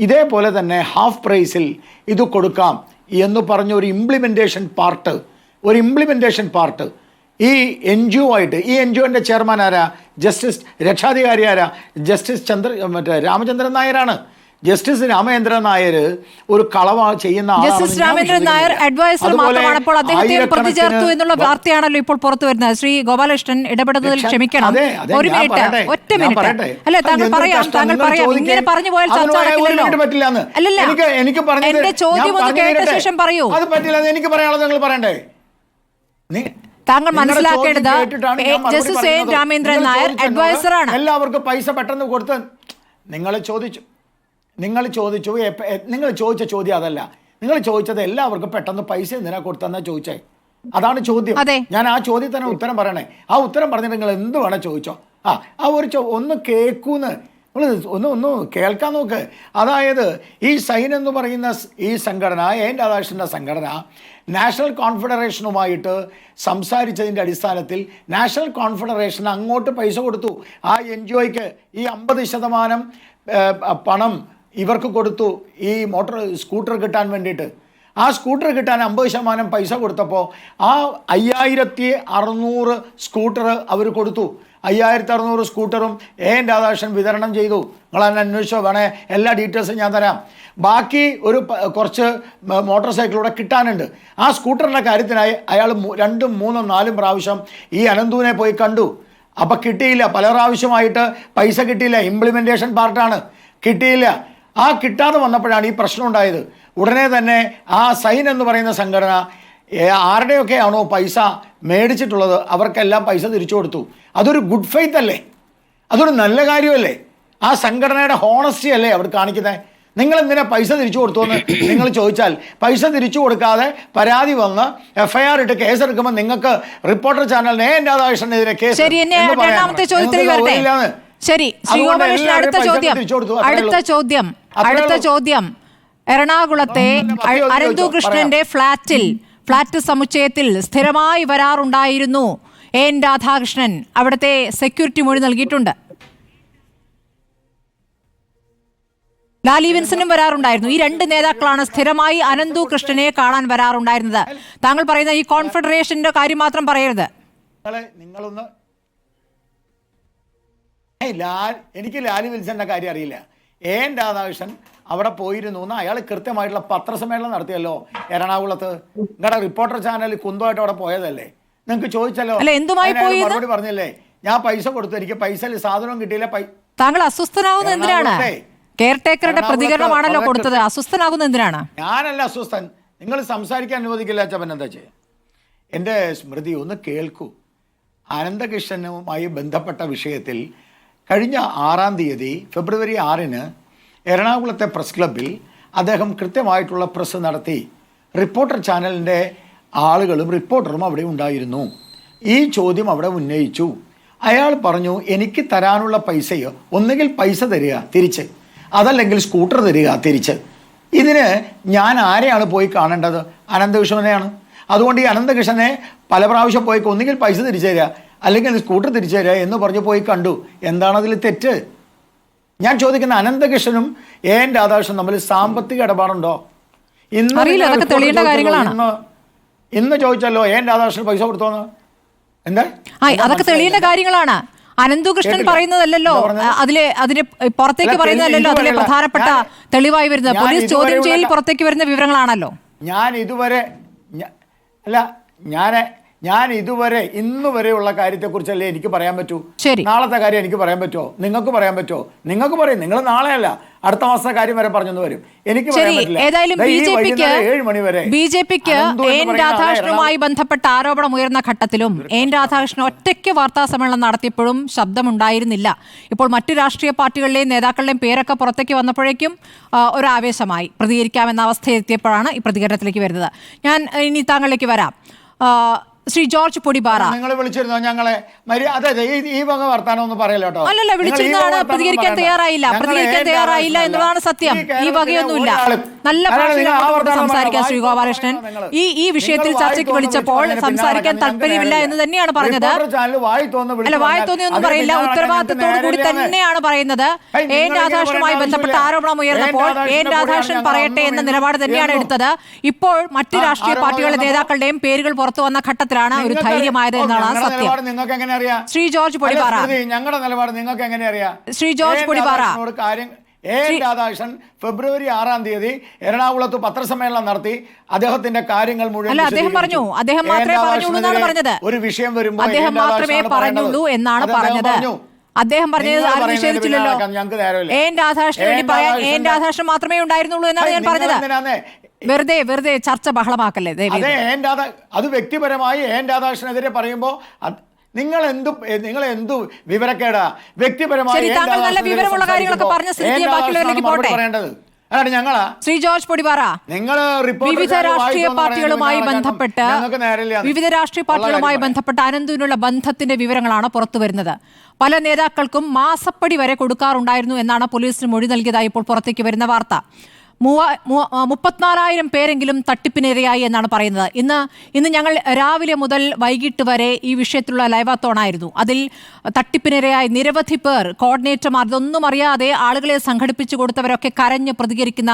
ഇതേപോലെ തന്നെ ഹാഫ് പ്രൈസിൽ ഇത് കൊടുക്കാം എന്ന് പറഞ്ഞ ഒരു ഇംപ്ലിമെൻറ്റേഷൻ പാർട്ട് ഈ NGO ആയിട്ട്, ഈ NGOൻ്റെ ചെയർമാൻ ആരാ? ജസ്റ്റിസ് രക്ഷാധികാരി ആരാ? ജസ്റ്റിസ് രാമചന്ദ്രൻ നായരാണ്. ജസ്റ്റിസ് രാമചന്ദ്രൻ നായർ ഒരു കളവ ചെയ്യുന്ന ജസ്റ്റിസ് രാമചന്ദ്രൻ നായർ അഡ്വൈസർ മാത്രമാണ്. അപ്പോൾ അദ്ദേഹത്തെ പ്രതി ചേർത്തു എന്നുള്ള വാർത്തയാണല്ലോ ഇപ്പോൾ പുറത്തു വരുന്നത്. ശ്രീ ഗോപാലകൃഷ്ണൻ ഇടപെടുന്നതിൽ ക്ഷമിക്കണം. ഒരു മിനിറ്റ്, ഒറ്റ മിനിറ്റ്. അല്ല, താങ്കൾ പറയാം. ഇങ്ങനെ പറഞ്ഞു പോയാൽ ചർച്ച നടക്കില്ലല്ലോ. അല്ലല്ല, എന്റെ ചോദ്യം ഒന്ന് കേട്ട ശേഷം പറയൂ. അത് പറ്റില്ല, എനിക്ക് പറയാനുള്ളത് നിങ്ങൾ പറയണ്ടേ? താങ്കൾ മനസ്സിലാക്കേണ്ടത് ജസ്റ്റിസ് AN രാമചന്ദ്രൻ നായർ അഡ്വൈസറാണ്. എല്ലാവർക്കും പൈസ പെട്ടെന്ന് കൊടുത്ത് നിങ്ങൾ ചോദിച്ച ചോദ്യം അതല്ല. നിങ്ങൾ ചോദിച്ചത് എല്ലാവർക്കും പെട്ടെന്ന് പൈസ എന്തിനാ കൊടുത്തെന്നാ ചോദിച്ചേ. അതാണ് ചോദ്യം. ഞാൻ ആ ചോദ്യത്തിന് ഉത്തരം പറയണേ. ആ ഉത്തരം പറഞ്ഞിട്ട് നിങ്ങൾ എന്ത് വേണേ ചോദിച്ചോ. ഒന്ന് കേൾക്കൂന്ന് ഒന്ന് കേൾക്കാൻ നോക്ക്. അതായത് ഈ സൈൻ എന്ന് പറയുന്ന ഈ സംഘടന, എൻ രാധാകൃഷ്ണൻ്റെ സംഘടന നാഷണൽ കോൺഫെഡറേഷനുമായിട്ട് സംസാരിച്ചതിൻ്റെ അടിസ്ഥാനത്തിൽ നാഷണൽ കോൺഫെഡറേഷൻ അങ്ങോട്ട് പൈസ കൊടുത്തു. ആ NGOയ്ക്ക് ഈ 50% പണം ഇവർക്ക് കൊടുത്തു, ഈ സ്കൂട്ടർ കിട്ടാൻ വേണ്ടിയിട്ട്. ആ സ്കൂട്ടർ കിട്ടാൻ 50% പൈസ കൊടുത്തപ്പോൾ ആ 5600 സ്കൂട്ടർ അവർ കൊടുത്തു. 5600 സ്കൂട്ടറും എൻ രാധാകൃഷ്ണൻ വിതരണം ചെയ്തു. നിങ്ങളെന്നെ അന്വേഷിച്ചോ, വേണേ എല്ലാ ഡീറ്റെയിൽസും ഞാൻ തരാം. ബാക്കി കുറച്ച് മോട്ടോർ സൈക്കിളൂടെ കിട്ടാനുണ്ട്. ആ സ്കൂട്ടറിൻ്റെ കാര്യത്തിനായി അയാൾ 2, 3, 4 പ്രാവശ്യം ഈ അനന്തുവിനെ പോയി കണ്ടു. അപ്പം കിട്ടിയില്ല. പല പ്രാവശ്യമായിട്ട് പൈസ കിട്ടിയില്ല. ഇംപ്ലിമെൻറ്റേഷൻ പാർട്ടാണ്, കിട്ടിയില്ല. ആ കിട്ടാതെ വന്നപ്പോഴാണ് ഈ പ്രശ്നം ഉണ്ടായത്. ഉടനെ തന്നെ ആ സൈൻ എന്ന് പറയുന്ന സംഘടന ആരുടെയൊക്കെയാണോ പൈസ മേടിച്ചിട്ടുള്ളത് അവർക്കെല്ലാം പൈസ തിരിച്ചു കൊടുത്തു. അതൊരു ഗുഡ് ഫെയ്ത്ത് അല്ലേ? അതൊരു നല്ല കാര്യമല്ലേ? ആ സംഘടനയുടെ ഹോണസ്റ്റി അല്ലേ അവർ കാണിക്കുന്നത്? നിങ്ങൾ എന്തിനാ പൈസ തിരിച്ചു കൊടുത്തുവെന്ന് നിങ്ങൾ ചോദിച്ചാൽ, പൈസ തിരിച്ചു കൊടുക്കാതെ പരാതി വന്ന് FIR ഇട്ട് കേസെടുക്കുമ്പോൾ നിങ്ങൾക്ക് റിപ്പോർട്ടർ ചാനലിന് എൻ രാധാകൃഷ്ണനെതിരെ കേസ് ശരി. അടുത്ത ചോദ്യം എറണാകുളത്തെ അനന്തുകൃഷ്ണന്റെ ഫ്ലാറ്റ് സമുച്ചയത്തിൽ സ്ഥിരമായി വരാറുണ്ടായിരുന്നു എൻ രാധാകൃഷ്ണൻ. അവിടുത്തെ സെക്യൂരിറ്റി മൊഴി നൽകിയിട്ടുണ്ട്. ലാലി വിൻസനും വരാറുണ്ടായിരുന്നു. ഈ 2 നേതാക്കളാണ് സ്ഥിരമായി അനന്തുകൃഷ്ണനെ കാണാൻ വരാറുണ്ടായിരുന്നത്. താങ്കൾ പറയുന്ന ഈ കോൺഫെഡറേഷന്റെ കാര്യം മാത്രം പറയരുത്. നിങ്ങളൊന്ന് എനിക്ക് ലാലി വിൽസന്റെ കാര്യം അറിയില്ല. എൻ രാധാകൃഷ്ണൻ അവിടെ പോയിരുന്നു എന്ന് അയാൾ കൃത്യമായിട്ടുള്ള പത്രസമ്മേളനം നടത്തിയല്ലോ എറണാകുളത്ത്. നിങ്ങളുടെ റിപ്പോർട്ടർ ചാനൽ കുന്തമായിട്ട് അവിടെ പോയതല്ലേ? നിങ്ങൾക്ക് ചോദിച്ചല്ലോ, മറുപടി പറഞ്ഞില്ലേ, ഞാൻ പൈസ കൊടുത്തു, എനിക്ക് പൈസ സാധനവും കിട്ടിയില്ല. താങ്കൾ അസ്വസ്ഥനാകുന്ന എന്തിനാണ്? കെയർടേക്കറുടെ പ്രതികരണമാണല്ലോ കൊടുത്തത്. അസ്വസ്ഥനാകുന്ന എന്തിനാണ്? ഞാനല്ല അസ്വസ്ഥൻ, നിങ്ങൾ സംസാരിക്കാൻ അനുവദിക്കില്ല. അച്ഛൻ എന്താ ചെയ്യുക? എൻ്റെ സ്മൃതി ഒന്ന് കേൾക്കൂ. അനന്തകൃഷ്ണനുമായി ബന്ധപ്പെട്ട വിഷയത്തിൽ കഴിഞ്ഞ 6-ാം തീയതി ഫെബ്രുവരി 6-ന് എറണാകുളത്തെ പ്രസ് ക്ലബ്ബിൽ അദ്ദേഹം കൃത്യമായിട്ടുള്ള പ്രസ് നടത്തി. റിപ്പോർട്ടർ ചാനലിൻ്റെ ആളുകളും റിപ്പോർട്ടറും അവിടെ ഉണ്ടായിരുന്നു. ഈ ചോദ്യം അവിടെ ഉന്നയിച്ചു. അയാൾ പറഞ്ഞു, എനിക്ക് തരാനുള്ള പൈസയോ ഒന്നുകിൽ പൈസ തരിക തിരിച്ച്, അതല്ലെങ്കിൽ സ്കൂട്ടർ തരിക തിരിച്ച്. ഇതിന് ഞാൻ ആരെയാണ് പോയി കാണേണ്ടത്? അനന്തകൃഷ്ണനെയാണ്. അതുകൊണ്ട് ഈ അനന്തകൃഷ്ണനെ പല പ്രാവശ്യം പോയി ഒന്നുകിൽ പൈസ തിരിച്ചു തരിക അല്ലെങ്കിൽ സ്കൂട്ടർ തിരിച്ചു തരിക എന്ന് പറഞ്ഞ് പോയി കണ്ടു. എന്താണതിൽ തെറ്റ്? ഞാൻ ചോദിക്കുന്ന, അനന്തകൃഷ്ണനും എൻ രാധാകൃഷ്ണനും തമ്മിൽ സാമ്പത്തിക ഇടപാടുണ്ടോ? ഇന്ന് ചോദിച്ചല്ലോ എൻ രാധാകൃഷ്ണൻ പൈസ കൊടുത്തോന്ന്. എന്താ? അതൊക്കെ തെളിയേണ്ട കാര്യങ്ങളാണ്. അനന്തുകൃഷ്ണൻ പറയുന്നതല്ലോ, അതിന് പുറത്തേക്ക് പറയുന്നതല്ലോ അതിലെ പ്രധാനപ്പെട്ട തെളിവായി വരുന്നത്. പോലീസ് ചോദ്യം ചെയ്യലിൽ പുറത്തേക്ക് വരുന്ന വിവരങ്ങളാണല്ലോ. ഞാൻ ഇതുവരെ ഇന്ന് വരെയുള്ള കാര്യത്തെക്കുറിച്ചല്ലേ എനിക്ക് പറയാൻ പറ്റൂ. നാളത്തെ കാര്യം എനിക്ക് പറയാൻ പറ്റുമോ? നിങ്ങൾക്ക് പറയാൻ പറ്റുമോ? നിങ്ങൾക്ക് പറയും. നിങ്ങൾ നാളെയല്ല, അടുത്ത മാസത്തെ കാര്യം വരെ പറഞ്ഞെന്ന് വരും. എനിക്ക് ഏതായാലും ബിജെപിക്ക് എൻ രാധാകൃഷ്ണനുമായി ബന്ധപ്പെട്ട ആരോപണം ഉയർന്ന ഘട്ടത്തിലും എൻ രാധാകൃഷ്ണൻ ഒറ്റയ്ക്ക് വാർത്താ സമ്മേളനം നടത്തിയപ്പോഴും ശബ്ദമുണ്ടായിരുന്നില്ല. ഇപ്പോൾ മറ്റു രാഷ്ട്രീയ പാർട്ടികളിലെയും നേതാക്കളുടെയും പേരൊക്കെ പുറത്തേക്ക് വന്നപ്പോഴേക്കും ഒരാവേശമായി പ്രതികരിക്കാമെന്ന അവസ്ഥയെത്തിയപ്പോഴാണ് ഈ പ്രതികരണത്തിലേക്ക് വരുന്നത്. ഞാൻ ഇനി താങ്കളിലേക്ക് വരാം. ശ്രീ ജോർജ് പൊടിപാറ, നിങ്ങൾ വിളിച്ചിരുന്നോ ഞങ്ങളെ? അതെ, ഈ വക വർത്താനം ഒന്നും പറയല്ലോ കേട്ടോ. അല്ലല്ല, വിളിച്ചിരുന്നതാണ്. പ്രതികരിക്കാൻ തയ്യാറായില്ല എന്നുള്ളതാണ് സത്യം. ഈ വകയൊന്നുമില്ല. നല്ല ഭാഷയിൽ സംസാരിക്കാൻ ശ്രീ ഗോപാലകൃഷ്ണൻ ഈ വിഷയത്തിൽ ചർച്ചയ്ക്ക് വിളിച്ചപ്പോൾ സംസാരിക്കാൻ താല്പര്യമില്ല എന്ന് തന്നെയാണ് പറഞ്ഞത്. അല്ല, വായി തോന്നിയൊന്നും പറയില്ല. ഉത്തരവാദിത്തത്തോടു കൂടി തന്നെയാണ് പറയുന്നത്. എൻ രാധാകൃഷ്ണനുമായി ബന്ധപ്പെട്ട ആരോപണം ഉയർന്നപ്പോൾ എൻ രാധാകൃഷ്ണൻ പറയട്ടെ എന്ന നിലപാട് തന്നെയാണ് എടുത്തത്. ഇപ്പോൾ മറ്റ് രാഷ്ട്രീയ പാർട്ടികളുടെ നേതാക്കളുടെയും പേരുകൾ പുറത്തു വന്ന ഘട്ടത്തിൽ ഒരു ധൈര്യമായത് എന്നാണ് സത്യം. ശ്രീ ജോർജ് പൊടിപാറ, ഞങ്ങളുടെ നിലപാട് നിങ്ങൾക്ക് എങ്ങനെ അറിയാം? ശ്രീ ജോർജ് പൊടിപാറ, രാധാകൃഷ്ണൻ ഫെബ്രുവരി 6-ാം തീയതി എറണാകുളത്ത് പത്രസമ്മേളനം നടത്തി അദ്ദേഹത്തിന്റെ കാര്യങ്ങൾ മുഴുവൻ അദ്ദേഹം പറഞ്ഞു. അദ്ദേഹം മാത്രമേ പറഞ്ഞുള്ളൂ എന്നാണ് പറഞ്ഞത്. ഒരു വിഷയം വരുമ്പോൾ അദ്ദേഹം മാത്രമേ പറഞ്ഞുള്ളൂ എന്നാണ് പറഞ്ഞത്. അദ്ദേഹം പറഞ്ഞത് ആരും നിഷേധിച്ചില്ലല്ലോ. എൻ രാധാകൃഷ്ണന് വേണ്ടി പറയാൻ എൻ രാധാകൃഷ്ണൻ മാത്രമേ ഉണ്ടായിരുന്നുള്ളൂ എന്നാണ് ഞാൻ പറഞ്ഞത്. വെറുതെ ചർച്ച ബഹളമാക്കല്ലേ. അത് വ്യക്തിപരമായി എൻ രാധാകൃഷ്ണനെതിരെ പറയുമ്പോൾ നിങ്ങൾ എന്തു വിവരക്കേടാ? വ്യക്തിപരമായി നല്ല വിവരമുള്ള കാര്യങ്ങളൊക്കെ പറഞ്ഞ സ്ഥിതിക്ക് ബാക്കിയുള്ളവരിലേക്ക് പോട്ടെ. പറയേണ്ടത് അതാണ് ഞങ്ങളാ ശ്രീ ജോർജ് പൊടിപാറ, നിങ്ങൾ വിവിധ രാഷ്ട്രീയ പാർട്ടികളുമായി ബന്ധപ്പെട്ട് അനന്തുവിനുള്ള ബന്ധത്തിന്റെ വിവരങ്ങളാണ് പുറത്തു വരുന്നത്. പല നേതാക്കൾക്കും മാസപ്പടി വരെ കൊടുക്കാറുണ്ടായിരുന്നു എന്നാണ് പോലീസിന് മൊഴി നൽകിയതായി ഇപ്പോൾ പുറത്തേക്ക് വരുന്ന വാർത്ത. 34,000 പേരെങ്കിലും തട്ടിപ്പിനിരയായി എന്നാണ് പറയുന്നത്. ഇന്ന് ഞങ്ങൾ രാവിലെ മുതൽ വൈകിട്ട് വരെ ഈ വിഷയത്തിലുള്ള ലൈവാത്തോണായിരുന്നു. അതിൽ തട്ടിപ്പിനിരയായി നിരവധി പേർ, കോർഡിനേറ്റർമാർ, ഇതൊന്നും അറിയാതെ ആളുകളെ സംഘടിപ്പിച്ചു കൊടുത്തവരൊക്കെ കരഞ്ഞ് പ്രതികരിക്കുന്ന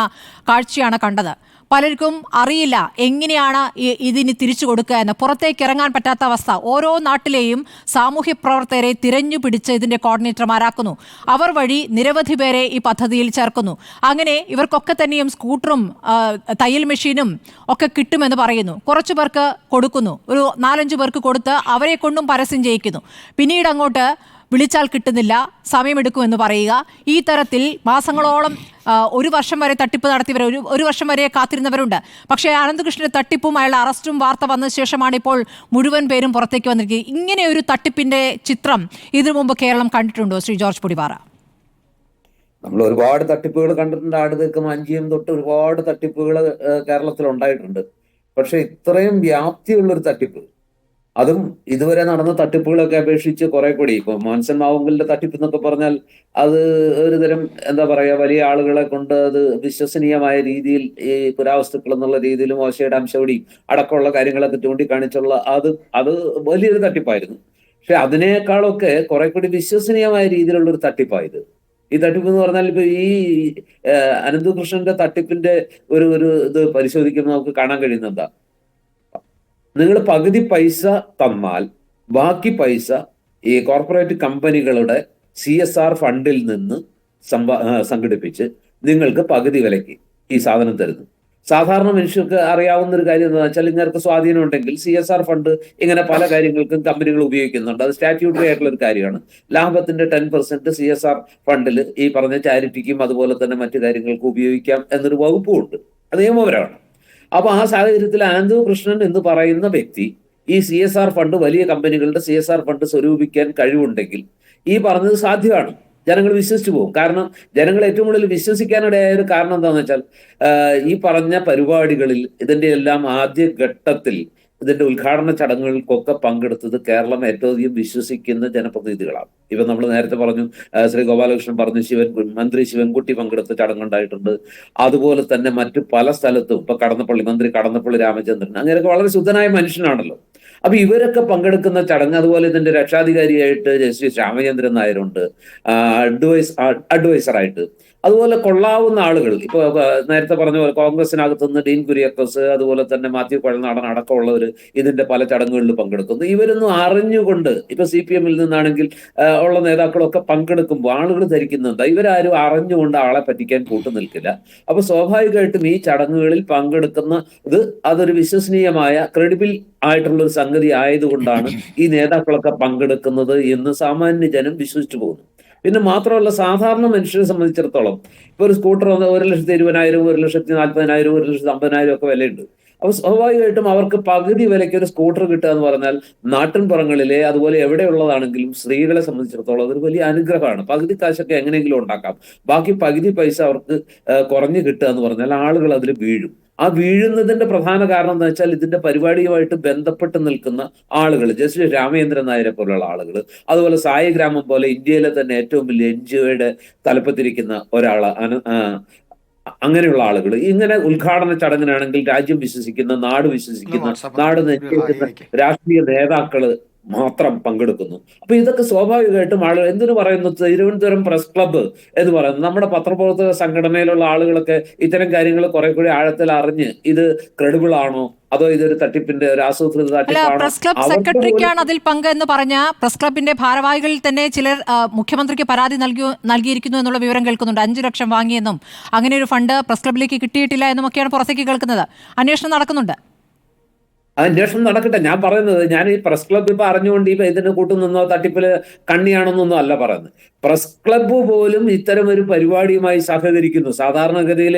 കാഴ്ചയാണ് കണ്ടത്. പലർക്കും അറിയില്ല എങ്ങനെയാണ് ഇതിന് തിരിച്ചു കൊടുക്കുക എന്ന്. പുറത്തേക്ക് ഇറങ്ങാൻ പറ്റാത്ത അവസ്ഥ. ഓരോ നാട്ടിലെയും സാമൂഹ്യ പ്രവർത്തകരെ തിരഞ്ഞു പിടിച്ച് ഇതിന്റെ കോർഡിനേറ്റർമാരാക്കുന്നു. അവർ വഴി നിരവധി പേരെ ഈ പദ്ധതിയിൽ ചേർക്കുന്നു. അങ്ങനെ ഇവർക്കൊക്കെ തന്നെയും സ്കൂട്ടറും തയ്യൽ മെഷീനും ഒക്കെ കിട്ടുമെന്ന് പറയുന്നു. കുറച്ചു പേർക്ക് കൊടുക്കുന്നു, ഒരു 4-5 പേർക്ക് കൊടുത്ത് അവരെ കൊണ്ടും പരസ്യം ചെയ്യിക്കുന്നു. പിന്നീട് അങ്ങോട്ട് വിളിച്ചാൽ കിട്ടുന്നില്ല, സമയമെടുക്കുമെന്ന് പറയുക. ഈ തരത്തിൽ മാസങ്ങളോളം, 1 വർഷം വരെ തട്ടിപ്പ് നടത്തിയവർ, ഒരു വർഷം വരെ കാത്തിരുന്നവരുണ്ട്. പക്ഷേ അനന്തകൃഷ്ണന്റെ തട്ടിപ്പും അയാളുടെ അറസ്റ്റും വാർത്ത വന്ന ശേഷമാണ് ഇപ്പോൾ മുഴുവൻ പേരും പുറത്തേക്ക് വന്നിരിക്കുന്നത്. ഇങ്ങനെ ഒരു തട്ടിപ്പിന്റെ ചിത്രം ഇതിനു മുമ്പ് കേരളം കണ്ടിട്ടുണ്ടോ ശ്രീ ജോർജ് പൊടിപാറ? നമ്മൾ ഒരുപാട് തട്ടിപ്പുകൾ കണ്ടിട്ടുണ്ട്. ആടുതീർക്കം അഞ്ചിയും തൊട്ട് ഒരുപാട് തട്ടിപ്പുകൾ കേരളത്തിൽ ഉണ്ടായിട്ടുണ്ട്. പക്ഷെ ഇത്രയും വ്യാപ്തിയുള്ളൊരു തട്ടിപ്പ്, അതും ഇതുവരെ നടന്ന തട്ടിപ്പുകളൊക്കെ അപേക്ഷിച്ച് കുറെ കൂടി, ഇപ്പൊ മോൻസൺ മാവുങ്കലിന്റെ തട്ടിപ്പ് എന്നൊക്കെ പറഞ്ഞാൽ അത് ഒരു തരം എന്താ പറയാ, വലിയ ആളുകളെ കൊണ്ട് അത് വിശ്വസനീയമായ രീതിയിൽ ഈ പുരാവസ്തുക്കൾ എന്നുള്ള രീതിയിൽ മോശയുടെ അംശവടി അടക്കമുള്ള കാര്യങ്ങളൊക്കെ ചൂണ്ടിക്കാണിച്ചുള്ള അത് വലിയൊരു തട്ടിപ്പായിരുന്നു. പക്ഷെ അതിനേക്കാളൊക്കെ കുറെ കൂടി വിശ്വസനീയമായ രീതിയിലുള്ള ഒരു തട്ടിപ്പായത് ഈ തട്ടിപ്പ് എന്ന് പറഞ്ഞാൽ. ഇപ്പൊ ഈ അനന്തകൃഷ്ണന്റെ തട്ടിപ്പിന്റെ ഒരു ഇത് പരിശോധിക്കുമ്പോൾ നമുക്ക് കാണാൻ കഴിയുന്നത് എന്താ, നിങ്ങൾ പകുതി പൈസ തന്നാൽ ബാക്കി പൈസ ഈ കോർപ്പറേറ്റ് കമ്പനികളുടെ CSR ഫണ്ടിൽ നിന്ന് സംഘടിപ്പിച്ച് നിങ്ങൾക്ക് പകുതി വിലയ്ക്ക് ഈ സാധനം തരുന്നു. സാധാരണ മനുഷ്യർക്ക് അറിയാവുന്ന ഒരു കാര്യം എന്താണെന്ന് വെച്ചാൽ, ഇങ്ങൾക്ക് സ്വാധീനം ഉണ്ടെങ്കിൽ CSR ഫണ്ട് ഇങ്ങനെ പല കാര്യങ്ങൾക്കും കമ്പനികൾ ഉപയോഗിക്കുന്നുണ്ട്. അത് സ്റ്റാറ്റ്യൂട്ടറി ആയിട്ടുള്ള ഒരു കാര്യമാണ്. ലാഭത്തിന്റെ 10% CSR ഫണ്ടിൽ ഈ പറഞ്ഞ ചാരിറ്റിക്കും അതുപോലെ തന്നെ മറ്റു കാര്യങ്ങൾക്കും ഉപയോഗിക്കാം എന്നൊരു വകുപ്പുമുണ്ട്. അത് നിയമപരമാണ്. അപ്പൊ ആ സാഹചര്യത്തിൽ അനന്തകൃഷ്ണൻ എന്ന് പറയുന്ന വ്യക്തി ഈ CSR ഫണ്ട്, വലിയ കമ്പനികളുടെ CSR ഫണ്ട് സ്വരൂപിക്കാൻ കഴിവുണ്ടെങ്കിൽ ഈ പറഞ്ഞത് സാധ്യമാണ്. ജനങ്ങൾ വിശ്വസിച്ചു പോകും. കാരണം ജനങ്ങൾ ഏറ്റവും കൂടുതൽ വിശ്വസിക്കാനിടയായ ഒരു കാരണം എന്താണെന്ന് വെച്ചാൽ, ഈ പറഞ്ഞ പരിപാടികളിൽ ഇതിന്റെ എല്ലാം ആദ്യ ഘട്ടത്തിൽ ഇതിന്റെ ഉദ്ഘാടന ചടങ്ങുകൾക്കൊക്കെ പങ്കെടുത്തത് കേരളം ഏറ്റവും അധികം വിശ്വസിക്കുന്ന ജനപ്രതിനിധികളാണ്. ഇപ്പൊ നമ്മൾ നേരത്തെ പറഞ്ഞു, ശ്രീ ഗോപാലകൃഷ്ണൻ പറഞ്ഞു, മന്ത്രി ശിവൻകുട്ടി പങ്കെടുത്ത ചടങ്ങുണ്ടായിട്ടുണ്ട്. അതുപോലെ തന്നെ മറ്റു പല സ്ഥലത്തും ഇപ്പൊ മന്ത്രി കടന്നപ്പള്ളി രാമചന്ദ്രൻ, അങ്ങനെയൊക്കെ വളരെ ശുദ്ധനായ മനുഷ്യനാണല്ലോ. അപ്പൊ ഇവരൊക്കെ പങ്കെടുക്കുന്ന ചടങ്ങ്, അതുപോലെ ഇതിന്റെ രക്ഷാധികാരിയായിട്ട് ജസ്റ്റിസ് രാമചന്ദ്രൻ നായരുണ്ട്, അഡ്വൈസറായിട്ട്. അതുപോലെ കൊള്ളാവുന്ന ആളുകൾ, ഇപ്പൊ നേരത്തെ പറഞ്ഞ പോലെ കോൺഗ്രസിനകത്തുനിന്ന് ഡീൻ കുര്യാക്കോസ്, അതുപോലെ തന്നെ മാത്യു കുഴൽനാടൻ അടക്കമുള്ളവർ ഇതിന്റെ പല ചടങ്ങുകളിൽ പങ്കെടുക്കുന്നു. ഇവരൊന്നും അറിഞ്ഞുകൊണ്ട്, ഇപ്പൊ CPM നിന്നാണെങ്കിൽ ഉള്ള നേതാക്കളൊക്കെ പങ്കെടുക്കുമ്പോൾ ആളുകൾ ധരിക്കുന്നുണ്ട് ഇവരാരും അറിഞ്ഞുകൊണ്ട് ആളെ പറ്റിക്കാൻ കൂട്ടു നിൽക്കില്ല. അപ്പൊ സ്വാഭാവികമായിട്ടും ഈ ചടങ്ങുകളിൽ പങ്കെടുക്കുന്ന അതൊരു വിശ്വസനീയമായ ക്രെഡിബിൾ ആയിട്ടുള്ള ഒരു സംഗതി ആയതുകൊണ്ടാണ് ഈ നേതാക്കളൊക്കെ പങ്കെടുക്കുന്നത് എന്ന് സാമാന്യ ജനം വിശ്വസിച്ചു പോകുന്നു. പിന്നെ മാത്രമല്ല, സാധാരണ മനുഷ്യരെ സംബന്ധിച്ചിടത്തോളം ഇപ്പൊ ഒരു സ്കൂട്ടർ 1,20,000, 1,40,000, 1,50,000 ഒക്കെ വിലയുണ്ട്. അപ്പൊ സ്വാഭാവികമായിട്ടും അവർക്ക് പകുതി വിലയ്ക്ക് ഒരു സ്കൂട്ടർ കിട്ടുക എന്ന് പറഞ്ഞാൽ നാട്ടിൻപുറങ്ങളിലെ അതുപോലെ എവിടെയുള്ളതാണെങ്കിലും സ്ത്രീകളെ സംബന്ധിച്ചിടത്തോളം അതൊരു വലിയ അനുഗ്രഹമാണ്. പകുതി കാശൊക്കെ എങ്ങനെയെങ്കിലും ഉണ്ടാക്കാം, ബാക്കി പകുതി പൈസ അവർക്ക് കുറഞ്ഞു കിട്ടുക എന്ന് പറഞ്ഞാൽ ആളുകൾ അതിൽ വീഴും. ആ വീഴുന്നതിന്റെ പ്രധാന കാരണം എന്താ വെച്ചാൽ, ഇതിന്റെ പരിപാടിയുമായിട്ട് ബന്ധപ്പെട്ട് നിൽക്കുന്ന ആളുകൾ, ജസ്റ്റിസ് രാമചന്ദ്രൻ നായരെ പോലുള്ള ആളുകൾ, അതുപോലെ സായി ഗ്രാമം പോലെ ഇന്ത്യയിലെ തന്നെ ഏറ്റവും വലിയ NGOയുടെ തലപ്പത്തിരിക്കുന്ന അങ്ങനെയുള്ള ആളുകൾ ഇങ്ങനെ ഉദ്ഘാടന ചടങ്ങിനാണെങ്കിൽ രാജ്യം വിശ്വസിക്കുന്ന, നാട് വിശ്വസിക്കുന്ന, നാട് നിശ്ചയിക്കുന്ന രാഷ്ട്രീയ നേതാക്കള് മാത്രം പങ്കെടുക്കുന്നു. അപ്പൊ ഇതൊക്കെ സ്വാഭാവികമായിട്ടും ആളുകൾ എന്തിനു പറയുന്നു, തിരുവനന്തപുരം പ്രസ് ക്ലബ്ബ് എന്ന് പറയുന്നത്, നമ്മുടെ പത്രപ്രവർത്തക സംഘടനയിലുള്ള ആളുകളൊക്കെ ഇത്തരം കാര്യങ്ങൾ കുറെ കൂടി ആഴത്തിൽ അറിഞ്ഞ് ഇത് ക്രെഡിബിൾ ആണോ അതോ ഇതൊരു തട്ടിപ്പിന്റെ ഒരു ആസൂത്രിത തട്ടിപ്പാണോ. പ്രസ് ക്ലബ് സെക്രട്ടറിക്കാണ് അതിൽ പങ്ക് എന്ന് പറഞ്ഞ പ്രസ് ക്ലബിന്റെ ഭാരവാഹികളിൽ തന്നെ ചിലർ മുഖ്യമന്ത്രിക്ക് പരാതി നൽകിയിരിക്കുന്നു എന്നുള്ള വിവരം കേൾക്കുന്നുണ്ട്. 5 ലക്ഷം വാങ്ങിയെന്നും അങ്ങനെ ഒരു ഫണ്ട് പ്രസ് ക്ലബിലേക്ക് കിട്ടിയിട്ടില്ല എന്നുമൊക്കെയാണ് പുറത്തേക്ക് കേൾക്കുന്നത്. അന്വേഷണം നടക്കുന്നുണ്ട്. അന്വേഷണം നടക്കട്ടെ. ഞാൻ പറയുന്നത്, ഞാൻ ഈ പ്രസ് ക്ലബ്ബ് ഇപ്പൊ അറിഞ്ഞുകൊണ്ട് ഈ ഇതിന് കൂട്ടുനിന്നോ തട്ടിപ്പില് കണ്ണിയാണെന്നൊന്നും അല്ല പറയുന്നത്. പ്രസ് ക്ലബ്ബ് പോലും ഇത്തരം ഒരു പരിപാടിയുമായി സഹകരിക്കുന്നു. സാധാരണഗതിയിൽ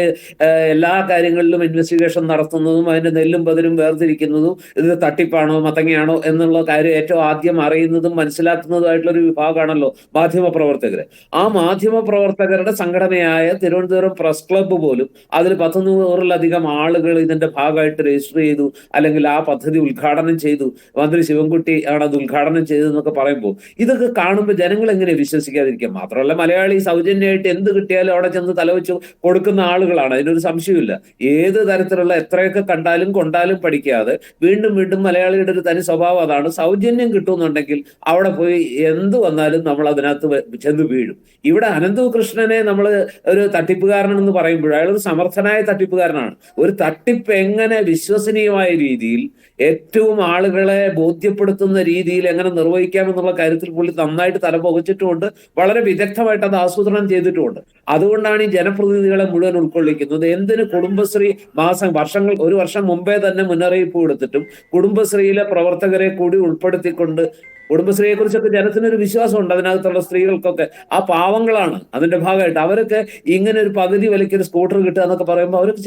എല്ലാ കാര്യങ്ങളിലും ഇൻവെസ്റ്റിഗേഷൻ നടത്തുന്നതും അതിന്റെ നെല്ലും പതിരും വേർതിരിക്കുന്നതും ഇത് തട്ടിപ്പാണോ മത്തങ്ങയാണോ എന്നുള്ള കാര്യം ഏറ്റവും ആദ്യം അറിയുന്നതും മനസ്സിലാക്കുന്നതുമായിട്ടുള്ള ഒരു വിഭാഗമാണല്ലോ മാധ്യമ പ്രവർത്തകര്. ആ മാധ്യമ പ്രവർത്തകരുടെ സംഘടനയായ തിരുവനന്തപുരം പ്രസ് ക്ലബ്ബ് പോലും അതിൽ 100-100-ലധികം ആളുകൾ ഇതിന്റെ ഭാഗമായിട്ട് രജിസ്റ്റർ ചെയ്തു, അല്ലെങ്കിൽ ആ പദ്ധതി ഉദ്ഘാടനം ചെയ്തു. മന്ത്രി ശിവൻകുട്ടി ആണ് അത് ഉദ്ഘാടനം ചെയ്തതെന്നൊക്കെ പറയുമ്പോൾ ഇതൊക്കെ കാണുമ്പോൾ ജനങ്ങൾ എങ്ങനെ വിശ്വസിക്കാതിരിക്കും? മാത്രമല്ല, മലയാളി സൗജന്യമായിട്ട് എന്ത് കിട്ടിയാലും അവിടെ ചെന്ന് തലവെച്ച് കൊടുക്കുന്ന ആളുകളാണ്, അതിനൊരു സംശയമില്ല. ഏത് തരത്തിലുള്ള എത്രയൊക്കെ കണ്ടാലും കൊണ്ടാലും പഠിക്കാതെ വീണ്ടും വീണ്ടും മലയാളിയുടെ ഒരു തനി സ്വഭാവം അതാണ്. സൗജന്യം കിട്ടുന്നുണ്ടെങ്കിൽ അവിടെ പോയി എന്ത് വന്നാലും നമ്മൾ അതിനകത്ത് ചെന്ന് വീഴും. ഇവിടെ അനന്തകൃഷ്ണനെ നമ്മൾ ഒരു തട്ടിപ്പുകാരനെന്ന് പറയുമ്പോൾ അയാൾ ഒരു സമർത്ഥനായ തട്ടിപ്പുകാരനാണ്. ഒരു തട്ടിപ്പ് എങ്ങനെ വിശ്വസനീയമായ രീതിയിൽ ഏറ്റവും ആളുകളെ ബോധ്യപ്പെടുത്തുന്ന രീതിയിൽ എങ്ങനെ നിർവഹിക്കാമെന്നുള്ള കാര്യത്തിൽ പുള്ളി നന്നായിട്ട് തലപൊകച്ചിട്ടുമുണ്ട്, വളരെ വിദഗ്ധമായിട്ട് അത് ആസൂത്രണം ചെയ്തിട്ടുമുണ്ട്. അതുകൊണ്ടാണ് ഈ ജനപ്രതിനിധികളെ മുഴുവൻ ഉൾക്കൊള്ളിക്കുന്നത്. എന്തിന് കുടുംബശ്രീ വർഷങ്ങൾ 1 വർഷം മുമ്പേ തന്നെ മുന്നറിയിപ്പ് കൊടുത്തിട്ടും കുടുംബശ്രീയിലെ പ്രവർത്തകരെ കൂടി ഉൾപ്പെടുത്തിക്കൊണ്ട്, കുടുംബശ്രീയെ കുറിച്ചൊക്കെ ജനത്തിനൊരു വിശ്വാസമുണ്ട്, അതിനകത്തുള്ള സ്ത്രീകൾക്കൊക്കെ ആ പാവങ്ങളാണ് അതിന്റെ ഭാഗമായിട്ട്. അവരൊക്കെ ഇങ്ങനെ ഒരു പകുതി വിലയ്ക്ക് ഒരു സ്കൂട്ടർ കിട്ടുക എന്നൊക്കെ പറയുമ്പോൾ അവരൊക്കെ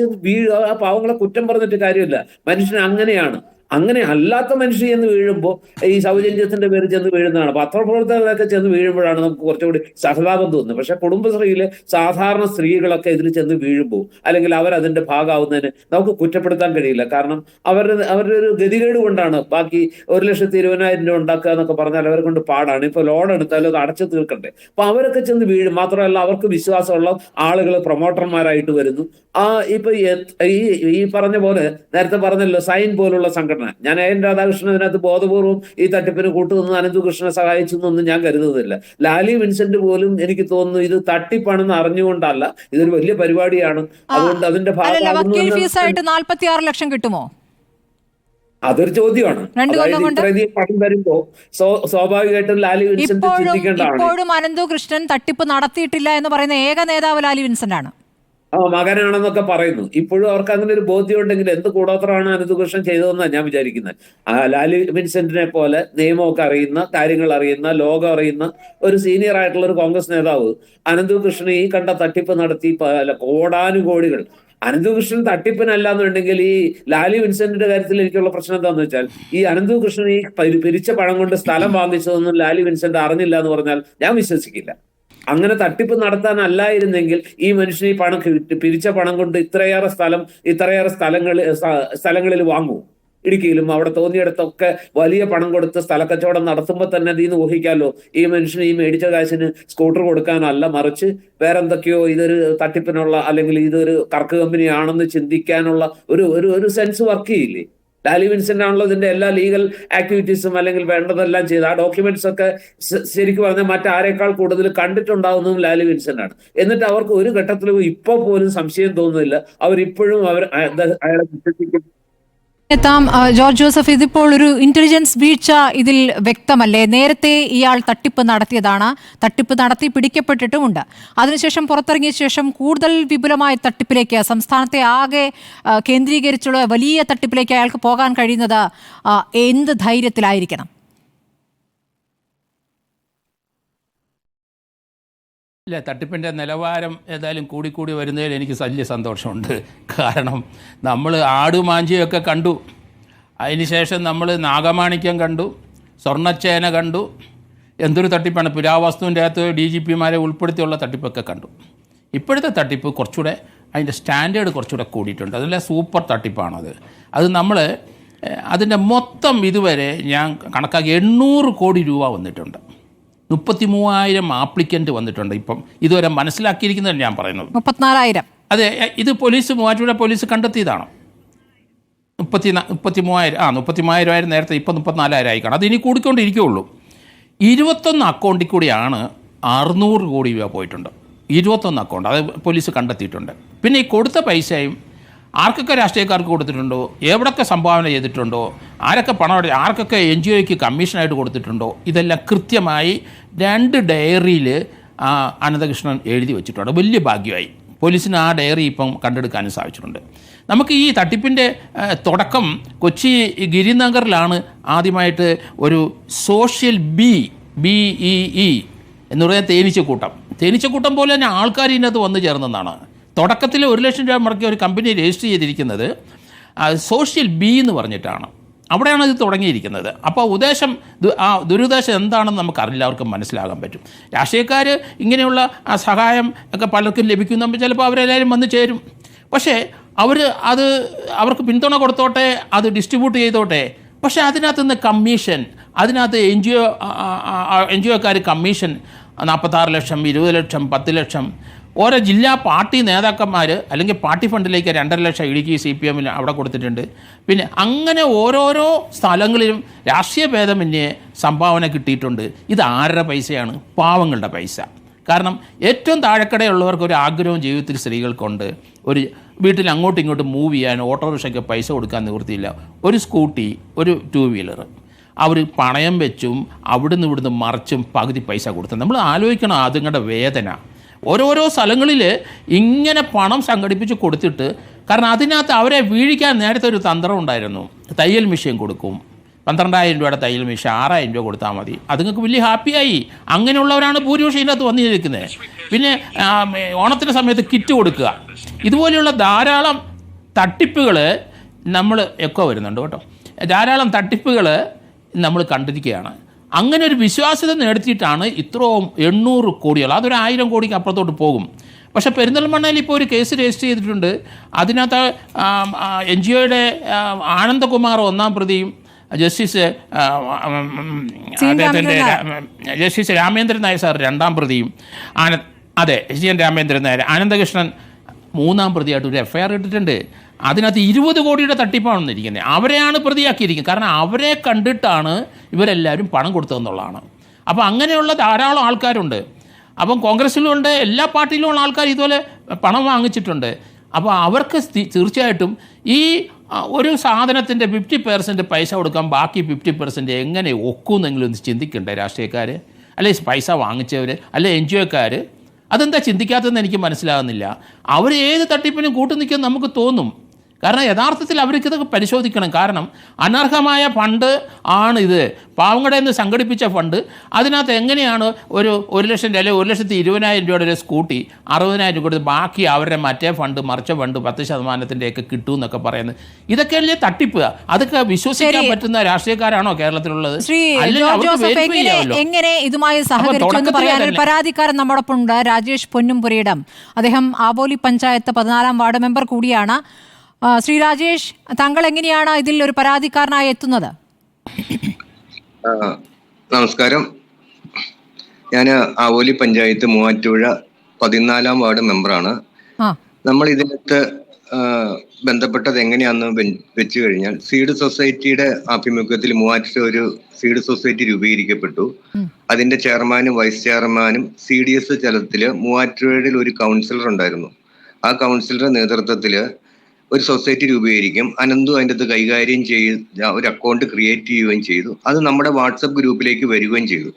ആ പാവങ്ങളെ കുറ്റം പറഞ്ഞിട്ട് കാര്യമില്ല. മനുഷ്യൻ അങ്ങനെയാണ്. അങ്ങനെ അല്ലാത്ത മനുഷ്യൻ ചെന്ന് വീഴുമ്പോൾ ഈ സൗജന്യത്തിന്റെ പേര് ചെന്ന് വീഴുന്നതാണ്. പത്രപ്രവർത്തകരൊക്കെ ചെന്ന് വീഴുമ്പോഴാണ് നമുക്ക് കുറച്ചുകൂടി സഹതാപം തോന്നുന്നത്. പക്ഷെ കുടുംബശ്രീയിലെ സാധാരണ സ്ത്രീകളൊക്കെ ഇതിൽ ചെന്ന് വീഴുമ്പോൾ, അല്ലെങ്കിൽ അവരതിന്റെ ഭാഗമാവുന്നതിന് നമുക്ക് കുറ്റപ്പെടുത്താൻ കഴിയില്ല. കാരണം അവരുടെ ഒരു ഗതികേട് കൊണ്ടാണ്. ബാക്കി 1,20,000 രൂപ ഉണ്ടാക്കുക എന്നൊക്കെ പറഞ്ഞാൽ അവരെ കൊണ്ട് പാടാണ്. ഇപ്പൊ ലോൺ എടുത്താലും അത് അടച്ചു തീർക്കണ്ടേ. അപ്പൊ അവരൊക്കെ ചെന്ന് വീഴും. മാത്രമല്ല, അവർക്ക് വിശ്വാസമുള്ള ആളുകൾ പ്രൊമോട്ടർമാരായിട്ട് വരുന്നു. ഇപ്പൊ ഈ പറഞ്ഞ പോലെ നേരത്തെ പറഞ്ഞല്ലോ, സൈൻ പോലുള്ള സംഘടന, ഞാൻ എൻ രാധാകൃഷ്ണൻ അതിനകത്ത് ബോധപൂർവ്വം ഈ തട്ടിപ്പിന് കൂട്ടുനിന്ന് അനന്തകൃഷ്ണനെ സഹായിച്ചു എന്നൊന്നും ഞാൻ കരുതുന്നില്ല. ലാലി വിൻസെന്റ് പോലും എനിക്ക് തോന്നുന്നു ഇത് തട്ടിപ്പാണെന്ന് അറിഞ്ഞുകൊണ്ടല്ല, ഇതൊരു വലിയ പരിപാടിയാണ്, അതുകൊണ്ട് അതിന്റെ ഭാഗമായിട്ട് 46 ലക്ഷം കിട്ടുമോ? അതൊരു ചോദ്യമാണ്. ഇത്രയധികം പണം വരുമ്പോ സ്വാഭാവികമായിട്ടും ലാലി വിൻസെന്റ് ചിന്തിക്കേണ്ടതാണ്. ഇപ്പോഴും അനന്തകൃഷ്ണൻ തട്ടിപ്പ് നടത്തിയിട്ടില്ല എന്ന് പറയുന്ന ഏക നേതാവ് ലാലി വിൻസെന്റ് ആണ്. മകനാണെന്നൊക്കെ പറയുന്നു. ഇപ്പോഴും അവർക്ക് അങ്ങനെ ഒരു ബോധ്യം ഉണ്ടെങ്കിൽ എന്ത് കൂടോത്രമാണ് അനന്തകൃഷ്ണൻ ചെയ്തതെന്നാണ് ഞാൻ വിചാരിക്കുന്നത്. ലാലി വിൻസെന്റിനെ പോലെ നിയമമൊക്കെ അറിയുന്ന, കാര്യങ്ങൾ അറിയുന്ന, ലോകം അറിയുന്ന ഒരു സീനിയർ ആയിട്ടുള്ള ഒരു കോൺഗ്രസ് നേതാവ് അനന്തകൃഷ്ണൻ ഈ കണ്ട തട്ടിപ്പ് നടത്തി കോടാനുകോടികൾ. അനന്തകൃഷ്ണൻ തട്ടിപ്പിനല്ലാന്നുണ്ടെങ്കിൽ ഈ ലാലി വിൻസെന്റിന്റെ കാര്യത്തിൽ എനിക്കുള്ള പ്രശ്നം എന്താണെന്ന് വെച്ചാൽ, ഈ അനന്തകൃഷ്ണൻ ഈ പിരിച്ച പണം കൊണ്ട് സ്ഥലം വാങ്ങിച്ചതൊന്നും ലാലി വിൻസെന്റ് അറിഞ്ഞില്ല എന്ന് പറഞ്ഞാൽ ഞാൻ വിശ്വസിക്കില്ല. അങ്ങനെ തട്ടിപ്പ് നടത്താനല്ലായിരുന്നെങ്കിൽ ഈ മനുഷ്യൻ ഈ പണം പിരിച്ച പണം കൊണ്ട് ഇത്രയേറെ സ്ഥലങ്ങളിൽ വാങ്ങൂ. ഇടുക്കിയിലും അവിടെ തോന്നിയിടത്തൊക്കെ വലിയ പണം കൊടുത്ത് സ്ഥലക്കച്ചവടം നടത്തുമ്പോൾ തന്നെ അതിൽ നിന്ന് ഊഹിക്കാമല്ലോ, ഈ മനുഷ്യന് ഈ മേടിച്ച കാശിന് സ്കൂട്ടർ കൊടുക്കാനല്ല, മറിച്ച് വേറെന്തൊക്കെയോ ഇതൊരു തട്ടിപ്പിനുള്ള, അല്ലെങ്കിൽ ഇതൊരു കറക്ക് കമ്പനിയാണെന്ന് ചിന്തിക്കാനുള്ള ഒരു സെൻസ് വർക്ക് ചെയ്യില്ലേ? ലാലി വിൻസെന്റ് ആണല്ലോ ഇതിന്റെ എല്ലാ ലീഗൽ ആക്ടിവിറ്റീസും അല്ലെങ്കിൽ വേണ്ടതെല്ലാം ചെയ്ത് ആ ഡോക്യുമെന്റ്സ് ഒക്കെ ശരിക്കും പറഞ്ഞാൽ മറ്റാരേക്കാൾ കൂടുതൽ കണ്ടിട്ടുണ്ടാവുന്നതും ലാലി വിൻസെന്റ് ആണ്. എന്നിട്ട് അവർക്ക് ഒരു ഘട്ടത്തിലും ഇപ്പൊ പോലും സംശയം തോന്നുന്നില്ല. അവരിപ്പോഴും അയാളെ വിശ്വസിക്കും. ജോർജ് ജോസഫ്, ഇതിപ്പോൾ ഒരു ഇന്റലിജൻസ് വീഴ്ച ഇതിൽ വ്യക്തമല്ലേ? നേരത്തെ ഇയാൾ തട്ടിപ്പ് നടത്തിയതാണ്, തട്ടിപ്പ് നടത്തി പിടിക്കപ്പെട്ടിട്ടുമുണ്ട്. അതിനുശേഷം പുറത്തിറങ്ങിയ ശേഷം കൂടുതൽ വിപുലമായ തട്ടിപ്പിലേക്ക്, സംസ്ഥാനത്തെ ആകെ കേന്ദ്രീകരിച്ചുള്ള വലിയ തട്ടിപ്പിലേക്ക് അയാൾക്ക് പോകാൻ കഴിയുന്നത് എന്ത് ധൈര്യത്തിലായിരിക്കണം? ഇല്ല, തട്ടിപ്പിൻ്റെ നിലവാരം ഏതായാലും കൂടിക്കൂടി വരുന്നതിൽ എനിക്ക് വലിയ സന്തോഷമുണ്ട്. കാരണം നമ്മൾ ആടുമാഞ്ചിയൊക്കെ കണ്ടു, അതിനുശേഷം നമ്മൾ നാഗമാണിക്യം കണ്ടു, സ്വർണ്ണച്ചേന കണ്ടു, എന്തൊരു തട്ടിപ്പാണ്. പുരാവസ്തുവിൻ്റെ അകത്ത് DGPമാരെ ഉൾപ്പെടുത്തിയുള്ള തട്ടിപ്പൊക്കെ കണ്ടു. ഇപ്പോഴത്തെ തട്ടിപ്പ് കുറച്ചുകൂടെ അതിൻ്റെ സ്റ്റാൻഡേർഡ് കുറച്ചുകൂടെ കൂടിയിട്ടുണ്ട്. അതല്ല, സൂപ്പർ തട്ടിപ്പാണത്. അത് നമ്മൾ അതിൻ്റെ മൊത്തം ഇതുവരെ ഞാൻ കണക്കാക്കി 800 കോടി രൂപ വന്നിട്ടുണ്ട്. 33,000 ആപ്ലിക്കൻ്റ് വന്നിട്ടുണ്ട്. ഇപ്പം ഇതുവരെ മനസ്സിലാക്കിയിരിക്കുന്നത് ഞാൻ പറയുന്നത് 34,000. അതെ, ഇത് മൂവാറ്റുപുഴ പോലീസ് കണ്ടെത്തിയതാണ്. 33,000 നേരത്തെ, ഇപ്പം 34,000 ആയി കാണും. അത് ഇനി കൂടിക്കൊണ്ടിരിക്കുകയുള്ളൂ. 21 അക്കൗണ്ടിൽ കൂടിയാണ് 600 കോടി രൂപ പോയിട്ടുണ്ട്. 21 അക്കൗണ്ട് അത് പോലീസ് കണ്ടെത്തിയിട്ടുണ്ട്. പിന്നെ ഈ കൊടുത്ത പൈസയും ആർക്കൊക്കെ രാഷ്ട്രീയക്കാർക്ക് കൊടുത്തിട്ടുണ്ടോ, എവിടൊക്കെ സംഭാവന ചെയ്തിട്ടുണ്ടോ, ആരൊക്കെ പണം, ആർക്കൊക്കെ NGOയ്ക്ക് കമ്മീഷനായിട്ട് കൊടുത്തിട്ടുണ്ടോ, ഇതെല്ലാം കൃത്യമായി 2 ഡയറിയിൽ അനന്തകൃഷ്ണൻ എഴുതി വെച്ചിട്ടുണ്ട്. വലിയ ഭാഗ്യമായി. പോലീസിന് ആ ഡയറി ഇപ്പം കണ്ടെടുക്കാനും സാധിച്ചിട്ടുണ്ട്. നമുക്ക് ഈ തട്ടിപ്പിൻ്റെ തുടക്കം കൊച്ചി ഗിരിനഗറിലാണ് ആദ്യമായിട്ട് ഒരു സോഷ്യൽ BEE എന്ന് പറയുന്ന തേനീച്ചക്കൂട്ടം പോലെ തന്നെ ആൾക്കാർ ഇതിനകത്ത് വന്നു ചേർന്നതാണ്. തുടക്കത്തിൽ 1 ലക്ഷം രൂപ മുടക്കി ഒരു കമ്പനി രജിസ്റ്റർ ചെയ്തിരിക്കുന്നത് സോഷ്യൽ B എന്ന് പറഞ്ഞിട്ടാണ്. അവിടെയാണ് ഇത് തുടങ്ങിയിരിക്കുന്നത്. അപ്പോൾ ദുരുദ്ദേശം എന്താണെന്ന് നമുക്കറിയില്ല, എല്ലാവർക്കും മനസ്സിലാകാൻ പറ്റും. രാഷ്ട്രീയക്കാർ ഇങ്ങനെയുള്ള സഹായം ഒക്കെ പലർക്കും ലഭിക്കുമ്പോൾ ചിലപ്പോൾ അവരെല്ലാവരും വന്ന് ചേരും. പക്ഷേ അവർക്ക് പിന്തുണ കൊടുത്തോട്ടെ, അത് ഡിസ്ട്രിബ്യൂട്ട് ചെയ്തോട്ടെ. പക്ഷേ അതിനകത്ത് നിന്ന് കമ്മീഷൻ, അതിനകത്ത് NGO-കാർ കമ്മീഷൻ 46 ലക്ഷം, 20 ലക്ഷം, 10 ലക്ഷം. ഓരോ ജില്ലാ പാർട്ടി നേതാക്കന്മാർ അല്ലെങ്കിൽ പാർട്ടി ഫണ്ടിലേക്ക് 2.5 ലക്ഷം ഇടുക്കി CPM അവിടെ കൊടുത്തിട്ടുണ്ട്. പിന്നെ അങ്ങനെ ഓരോരോ സ്ഥലങ്ങളിലും രാഷ്ട്രീയ ഭേദമന്യേ സംഭാവന കിട്ടിയിട്ടുണ്ട്. ഇത് ആരുടെ പൈസയാണ്? പാവങ്ങളുടെ പൈസ. കാരണം ഏറ്റവും താഴെക്കടയുള്ളവർക്ക് ഒരു ആഗ്രഹവും ജീവിതത്തിൽ സ്ത്രീകൾക്കുണ്ട്. ഒരു വീട്ടിൽ അങ്ങോട്ടും ഇങ്ങോട്ടും മൂവ് ചെയ്യാൻ ഓട്ടോറിക്ഷയ്ക്ക് പൈസ കൊടുക്കാൻ നിവൃത്തിയില്ല. ഒരു സ്കൂട്ടി, ഒരു 2 വീലർ അവർ പണയം വെച്ചും ഇവിടുന്ന് മറിച്ചും പകുതി പൈസ കൊടുത്തു. നമ്മൾ ആലോചിക്കണം അതുങ്ങളുടെ വേദന. ഓരോരോ സ്ഥലങ്ങളിൽ ഇങ്ങനെ പണം സംഘടിപ്പിച്ച് കൊടുത്തിട്ട്, കാരണം അതിനകത്ത് അവരെ വീഴിക്കാൻ നേരത്തെ ഒരു തന്ത്രം ഉണ്ടായിരുന്നു. തയ്യൽ മെഷീൻ കൊടുക്കും, 12,000 രൂപയുടെ തയ്യൽ മെഷീൻ 6,000 രൂപ കൊടുത്താൽ മതി. അതുങ്ങൾക്ക് വലിയ ഹാപ്പിയായി. അങ്ങനെയുള്ളവരാണ് ഭൂരിപക്ഷം ഇതിനകത്ത് വന്നിരിക്കുന്നത്. പിന്നെ ഓണത്തിൻ്റെ സമയത്ത് കിറ്റ് കൊടുക്കുക. ഇതുപോലെയുള്ള ധാരാളം തട്ടിപ്പുകൾ നമ്മൾ ഒക്കെ വരുന്നുണ്ട് കേട്ടോ. ധാരാളം തട്ടിപ്പുകൾ നമ്മൾ കണ്ടിരിക്കുകയാണ്. അങ്ങനെ ഒരു വിശ്വാസ്യത നേടിയിട്ടാണ് ഇത്രയും 800 കോടികൾ, അതൊരു 1000 കോടിക്ക് അപ്പുറത്തോട്ട് പോകും. പക്ഷേ പെരിന്തൽമണ്ണയിൽ ഇപ്പോൾ ഒരു കേസ് രജിസ്റ്റർ ചെയ്തിട്ടുണ്ട്. അതിനകത്ത് NGO-യുടെ ആനന്ദകുമാർ 1-ാം പ്രതിയും ജസ്റ്റിസ് രാമേന്ദ്രൻ നായർ സാർ 2-ാം പ്രതിയും രാമേന്ദ്രൻ നായർ, ആനന്ദകൃഷ്ണൻ 3-ാം പ്രതിയായിട്ട് ഒരു FIR ഇട്ടിട്ടുണ്ട്. അതിനകത്ത് 20 കോടിയുടെ തട്ടിപ്പാണ് വന്നിരിക്കുന്നത്. അവരെയാണ് പ്രതിയാക്കിയിരിക്കുന്നത്. കാരണം അവരെ കണ്ടിട്ടാണ് ഇവരെല്ലാവരും പണം കൊടുത്തതെന്നുള്ളതാണ്. അപ്പോൾ അങ്ങനെയുള്ള ധാരാളം ആൾക്കാരുണ്ട്. അപ്പം കോൺഗ്രസ്സിലുണ്ട്, എല്ലാ പാർട്ടിയിലുമുള്ള ആൾക്കാർ ഇതുപോലെ പണം വാങ്ങിച്ചിട്ടുണ്ട്. അപ്പോൾ അവർക്ക് തീർച്ചയായിട്ടും ഈ ഒരു സാധനത്തിൻ്റെ 50% പൈസ കൊടുക്കാൻ ബാക്കി 50% എങ്ങനെ ഒക്കുമെന്നെങ്കിലും ഒന്ന് ചിന്തിക്കണ്ടേ രാഷ്ട്രീയക്കാർ, അല്ലെ പൈസ വാങ്ങിച്ചവർ, അല്ലെ NGO-കാർ? അതെന്താ ചിന്തിക്കാത്തതെന്ന് എനിക്ക് മനസ്സിലാകുന്നില്ല. അവർ ഏത് തട്ടിപ്പിനും കൂട്ടു നിൽക്കുമെന്ന് നമുക്ക് തോന്നും. കാരണം യഥാർത്ഥത്തിൽ അവർക്ക് ഇതൊക്കെ പരിശോധിക്കണം. കാരണം അനർഹമായ ഫണ്ട് ആണിത്, പാവങ്ങളുടെ നിന്ന് സംഘടിപ്പിച്ച ഫണ്ട്. അതിനകത്ത് എങ്ങനെയാണ് ഒരു 1 ലക്ഷം രൂപ അല്ലെങ്കിൽ 1,20,000 രൂപയുടെ ഒരു സ്കൂട്ടി 60,000 രൂപ കൊടുത്ത് ബാക്കി അവരുടെ മറ്റേ ഫണ്ട്, മറിച്ച ഫണ്ട് 10%-ൻ്റെയൊക്കെ കിട്ടും എന്നൊക്കെ പറയുന്നത്? ഇതൊക്കെയല്ലേ തട്ടിപ്പ്? അതൊക്കെ വിശ്വസിക്കാൻ പറ്റുന്ന രാഷ്ട്രീയക്കാരാണോ കേരളത്തിലുള്ളത്? എങ്ങനെ ഇതുമായി സഹകരിച്ചു പറയാൻ ഒരു പരാതിക്കാരൻ നമ്മോടൊപ്പം ഉണ്ട്, രാജേഷ് പൊന്നുംപുരയിടം. അദ്ദേഹം ആവോലി പഞ്ചായത്ത് 14-ാം വാർഡ് മെമ്പർ കൂടിയാണ്. ശ്രീ രാജേഷ്, താങ്കൾ എങ്ങനെയാണ് ഇതിൽ ഒരു പരാതിക്കാരനായി എത്തുന്നത്? നമസ്കാരം. ഞാൻ ആവോലി പഞ്ചായത്ത് മൂവാറ്റുപുഴ 14-ാം വാർഡ് മെമ്പറാണ്. നമ്മൾ ഇതിനകത്ത് ബന്ധപ്പെട്ടത് എങ്ങനെയാണെന്ന് വെച്ച് കഴിഞ്ഞാൽ, സീഡ് സൊസൈറ്റിയുടെ ആഭിമുഖ്യത്തിൽ മൂവാറ്റുപുഴ ഒരു സീഡ് സൊസൈറ്റി രൂപീകരിക്കപ്പെട്ടു. അതിന്റെ ചെയർമാനും വൈസ് ചെയർമാനും CDS തലത്തില് മൂവാറ്റുപുഴയിൽ ഒരു കൗൺസിലർ ഉണ്ടായിരുന്നു. ആ കൗൺസിലറുടെ നേതൃത്വത്തില് ഒരു സൊസൈറ്റി രൂപീകരിക്കും. അനന്തു അതിൻ്റെ അത് കൈകാര്യം ചെയ്ത് ഒരു അക്കൗണ്ട് ക്രിയേറ്റ് ചെയ്യുകയും ചെയ്തു. അത് നമ്മുടെ വാട്സപ്പ് ഗ്രൂപ്പിലേക്ക് വരികയും ചെയ്തു.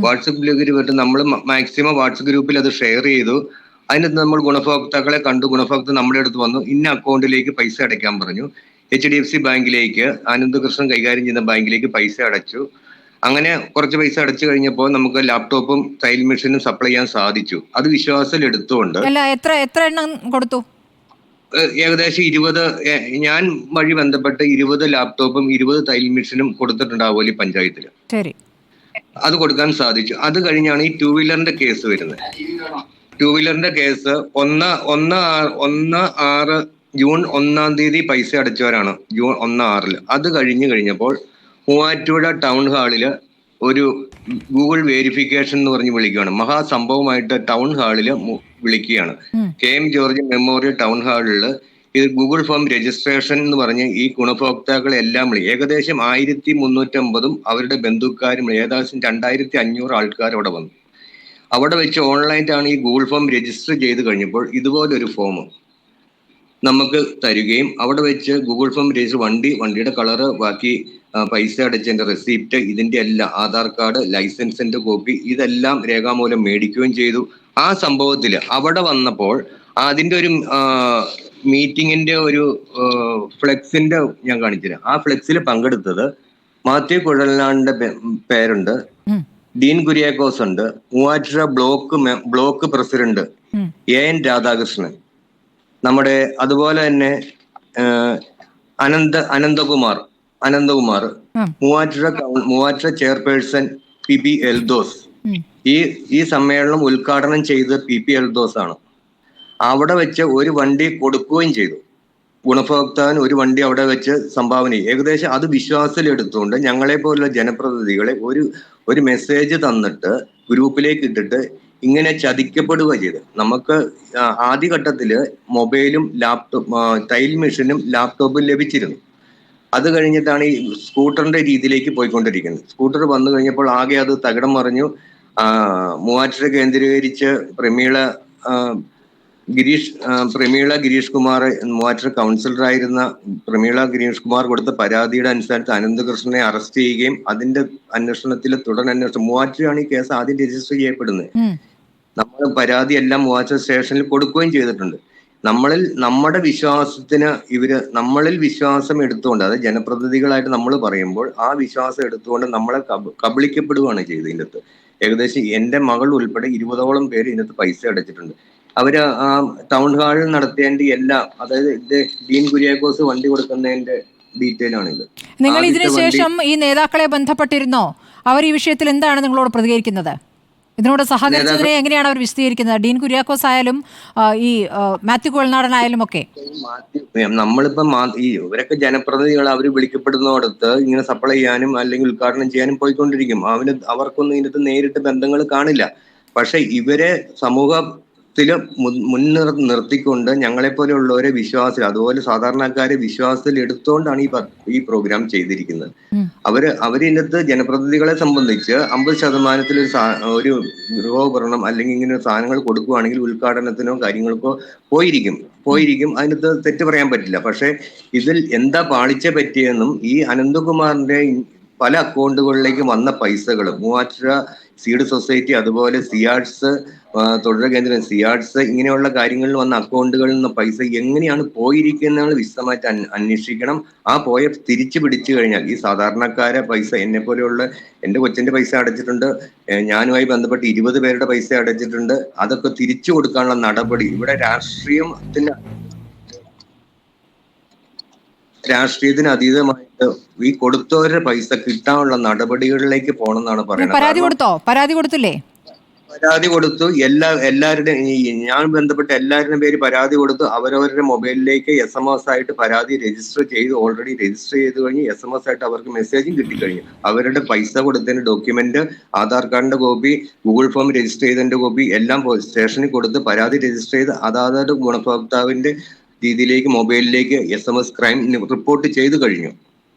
വാട്സപ്പിലേക്ക് വന്നിട്ട് നമ്മൾ മാക്സിമം വാട്സപ്പ് ഗ്രൂപ്പിൽ അത് ഷെയർ ചെയ്തു. അതിനകത്ത് നമ്മൾ ഗുണഭോക്താക്കളെ കണ്ടു. ഗുണഭോക്താക്കൾ നമ്മുടെ അടുത്ത് വന്നു, ഇന്ന അക്കൗണ്ടിലേക്ക് പൈസ അടയ്ക്കാൻ പറഞ്ഞു. HDFC ബാങ്കിലേക്ക്, ആനന്ദകൃഷ്ണൻ കൈകാര്യം ചെയ്യുന്ന ബാങ്കിലേക്ക് പൈസ അടച്ചു. അങ്ങനെ കുറച്ച് പൈസ അടച്ചു കഴിഞ്ഞപ്പോൾ നമുക്ക് ലാപ്ടോപ്പും തയ്യൽ മെഷീനും സപ്ലൈ ചെയ്യാൻ സാധിച്ചു. അത് വിശ്വാസത്തിൽ എടുത്തുകൊണ്ട് എത്ര എണ്ണം കൊടുത്തു? ഏകദേശം 20, ഞാൻ വഴി ബന്ധപ്പെട്ട് 20 ലാപ്ടോപ്പും 20 തയ്യൽ മെഷീനും കൊടുത്തിട്ടുണ്ട് ആവോലി പഞ്ചായത്തിൽ. അത് കൊടുക്കാൻ സാധിച്ചു. അത് കഴിഞ്ഞാണ് ഈ 2 വീലറിന്റെ കേസ് വരുന്നത്. 2 വീലറിന്റെ കേസ് 1/6 ജൂൺ 1-ാം തീയതി പൈസ അടച്ചവരാണ്. ജൂൺ 1/6. അത് കഴിഞ്ഞപ്പോൾ മൂവാറ്റുപുഴ ടൗൺ ഹാളില് ഒരു ഗൂഗിൾ വെരിഫിക്കേഷൻ എന്ന് പറഞ്ഞ് വിളിക്കുകയാണ്. മഹാസംഭവമായിട്ട് ടൗൺ ഹാളിൽ വിളിക്കുകയാണ്. KM ജോർജ് മെമ്മോറിയൽ ടൗൺ ഹാളിൽ ഇത് ഗൂഗിൾ ഫോം രജിസ്ട്രേഷൻ എന്ന് പറഞ്ഞ് ഈ ഗുണഭോക്താക്കളെ എല്ലാം ഏകദേശം 1350 അവരുടെ ബന്ധുക്കാരും ഏകദേശം 2500 ആൾക്കാർ അവിടെ വന്നു. അവിടെ വെച്ച് ഓൺലൈനായിട്ടാണ് ഈ ഗൂഗിൾ ഫോം രജിസ്റ്റർ ചെയ്ത് കഴിഞ്ഞപ്പോൾ ഇതുപോലൊരു ഫോം നമുക്ക് തരികയും അവിടെ വെച്ച് ഗൂഗിൾ ഫോം രജിസ്റ്റർ വണ്ടിയുടെ കളറ്, ബാക്കി പൈസ അടച്ചതിന്റെ റെസിപ്റ്റ്, ഇതിന്റെ എല്ലാം ആധാർ കാർഡ്, ലൈസൻസിന്റെ കോപ്പി, ഇതെല്ലാം രേഖാമൂലം മേടിക്കുകയും ചെയ്തു. ആ സംഭവത്തിൽ അവിടെ വന്നപ്പോൾ അതിന്റെ ഒരു മീറ്റിങ്ങിന്റെ ഒരു ഫ്ലെക്സിന്റെ ഞാൻ കാണിച്ചുതരാം. ആ ഫ്ലെക്സിൽ പങ്കെടുത്തത് മാത്യു കുഴൽനാടിന്റെ പേരുണ്ട്, ഡീൻ കുര്യാക്കോസ് ഉണ്ട്, Muvattupuzha block president AN Radhakrishnan, നമ്മുടെ അതുപോലെ തന്നെ അനന്തകുമാർ, മൂവാറ്റുപുഴ ചെയർപേഴ്സൺ PB എൽദോസ്. ഈ സമ്മേളനം ഉദ്ഘാടനം ചെയ്ത് PB എൽദോസ് ആണ്. അവിടെ വെച്ച് ഒരു വണ്ടി കൊടുക്കുകയും ചെയ്തു. ഗുണഭോക്താവിന് ഒരു വണ്ടി അവിടെ വെച്ച് സംഭാവന ചെയ്യും. ഏകദേശം അത് വിശ്വാസത്തിലെടുത്തുകൊണ്ട് ഞങ്ങളെ പോലുള്ള ജനപ്രതിനിധികളെ ഒരു മെസ്സേജ് തന്നിട്ട് ഗ്രൂപ്പിലേക്ക് ഇട്ടിട്ട് ഇങ്ങനെ ചതിക്കപ്പെടുക ചെയ്ത്. നമുക്ക് ആദ്യഘട്ടത്തില് മൊബൈലും തയ്യൽ മെഷീനും ലാപ്ടോപ്പും ലഭിച്ചിരുന്നു. അത് കഴിഞ്ഞിട്ടാണ് ഈ സ്കൂട്ടറിന്റെ രീതിയിലേക്ക് പോയിക്കൊണ്ടിരിക്കുന്നത്. സ്കൂട്ടർ വന്നു കഴിഞ്ഞപ്പോൾ ആകെ അത് തകിടം മറിഞ്ഞു. മൂവാറ്റുപുഴ കേന്ദ്രീകരിച്ച് പ്രമീള ഗിരീഷ് കുമാർ, മൂവാറ്റുപുഴ കൗൺസിലറായിരുന്ന പ്രമീള ഗിരീഷ് കുമാർ കൊടുത്ത പരാതിയുടെ അനുസരിച്ച് അനന്തകൃഷ്ണനെ അറസ്റ്റ് ചെയ്യുകയും അതിന്റെ അന്വേഷണത്തിൽ തുടരന്വേഷണം, മൂവാറ്റുപുഴയാണ് ഈ കേസ് ആദ്യം രജിസ്റ്റർ ചെയ്യപ്പെടുന്നത്. നമ്മൾ പരാതി എല്ലാം മൂവാറ്റുപുഴ സ്റ്റേഷനിൽ കൊടുക്കുകയും ചെയ്തിട്ടുണ്ട്. നമ്മുടെ വിശ്വാസത്തിന് നമ്മളിൽ വിശ്വാസം എടുത്തുകൊണ്ട്, അതായത് ജനപ്രതിനിധികളായിട്ട് നമ്മൾ പറയുമ്പോൾ ആ വിശ്വാസം എടുത്തുകൊണ്ട് നമ്മളെ കബളിക്കപ്പെടുകയാണ് ചെയ്തത്. ഇതിനകത്ത് ഏകദേശം എന്റെ മകൾ ഉൾപ്പെടെ 20ഓളം പേര് ഇതിനകത്ത് പൈസ അടച്ചിട്ടുണ്ട്. അവര് ആ ടൗൺ ഹാളിൽ നടത്തേണ്ട എല്ലാം, അതായത് ഡീൻ കുര്യാക്കോസ് വണ്ടി കൊടുക്കുന്നതിന്റെ ഡീറ്റെയിൽ ആണിത്. നിങ്ങൾ ഇതിനുശേഷം ഈ നേതാക്കളെ ബന്ധപ്പെട്ടിരുന്നോ? അവർ ഈ വിഷയത്തിൽ എന്താണ് നിങ്ങളോട് പ്രതികരിക്കുന്നത്? ഇതിനോട് സഹകരിച്ചതിനെ എങ്ങനെയാണ് അവർ വിശദീകരിക്കുന്നത്? ഡീൻ കുര്യാക്കോസ് ആയാലും ഈ മാത്യു കുഴൽനാടനായാലും ഒക്കെ നമ്മളിപ്പം ഇവരൊക്കെ ജനപ്രതിനിധികൾ, അവർ വിളിക്കപ്പെടുന്നിടത്ത് ഇങ്ങനെ സപ്ലൈ ചെയ്യാനും അല്ലെങ്കിൽ ഉദ്ഘാടനം ചെയ്യാനും പോയിക്കൊണ്ടിരിക്കും. അവർക്കൊന്നും ഇതിനകത്ത് നേരിട്ട് ബന്ധങ്ങൾ കാണില്ല. പക്ഷെ ഇവരെ നിർത്തിക്കൊണ്ട് ഞങ്ങളെപ്പോലെയുള്ളവരെ വിശ്വാസത്തിൽ, അതുപോലെ സാധാരണക്കാരെ വിശ്വാസത്തിൽ എടുത്തുകൊണ്ടാണ് ഈ പ്രോഗ്രാം ചെയ്തിരിക്കുന്നത്. അവരിന്നത്തെ ജനപ്രതിനിധികളെ സംബന്ധിച്ച് 50% ഒരു ഗൃഹോപകരണം അല്ലെങ്കിൽ ഇങ്ങനെ സാധനങ്ങൾ കൊടുക്കുകയാണെങ്കിൽ ഉദ്ഘാടനത്തിനോ കാര്യങ്ങൾക്കോ പോയിരിക്കും. അതിനകത്ത് തെറ്റ് പറയാൻ പറ്റില്ല. പക്ഷെ ഇതിൽ എന്താ പാളിച്ച പറ്റിയെന്നും ഈ അനന്തകുമാറിന്റെ പല അക്കൗണ്ടുകളിലേക്ക് വന്ന പൈസകൾ, മൂവാറ്റുപുഴ സീഡ് സൊസൈറ്റി, അതുപോലെ സിയാഡ്സ്, തൊഴിൽ കേന്ദ്രം സിയാഡ്സ്, ഇങ്ങനെയുള്ള കാര്യങ്ങളിൽ വന്ന അക്കൗണ്ടുകളിൽ നിന്ന് പൈസ എങ്ങനെയാണ് പോയിരിക്കുന്നത് വിശദമായിട്ട് അന്വേഷിക്കണം. ആ തിരിച്ചു പിടിച്ചു കഴിഞ്ഞാൽ ഈ സാധാരണക്കാരെ പൈസ, എന്നെ പോലെയുള്ള എൻ്റെ കൊച്ചിന്റെ പൈസ അടച്ചിട്ടുണ്ട്, ഞാനുമായി ബന്ധപ്പെട്ട് 20 പേരുടെ പൈസ അടച്ചിട്ടുണ്ട്. അതൊക്കെ തിരിച്ചു കൊടുക്കാനുള്ള നടപടി ഇവിടെ രാഷ്ട്രീയത്തിന് അതീതമായിട്ട് ഈ കൊടുത്തവരുടെ പൈസ കിട്ടാനുള്ള നടപടികളിലേക്ക് പോകണമെന്നാണ് പറയുന്നത്. പരാതി കൊടുത്തില്ലേ? പരാതി കൊടുത്തു. എല്ലാവരുടെയും ഞാൻ ബന്ധപ്പെട്ട എല്ലാവരുടെയും പേര് പരാതി കൊടുത്തു. അവരവരുടെ മൊബൈലിലേക്ക് SMS ആയിട്ട് പരാതി ഓൾറെഡി രജിസ്റ്റർ ചെയ്ത് കഴിഞ്ഞ് SMS ആയിട്ട് അവർക്ക് മെസ്സേജും കിട്ടിക്കഴിഞ്ഞു. അവരുടെ പൈസ കൊടുത്തതിന്റെ ഡോക്യുമെന്റ്, ആധാർ കാർഡിന്റെ കോപ്പി, ഗൂഗിൾ ഫോം രജിസ്റ്റർ ചെയ്തതിന്റെ കോപ്പി എല്ലാം സ്റ്റേഷനിൽ കൊടുത്ത് പരാതി രജിസ്റ്റർ ചെയ്ത് അതാത് ഗുണഭോക്താവിന്റെ രീതിയിലേക്ക് മൊബൈലിലേക്ക് SMS ക്രൈം റിപ്പോർട്ട് ചെയ്തു കഴിഞ്ഞു.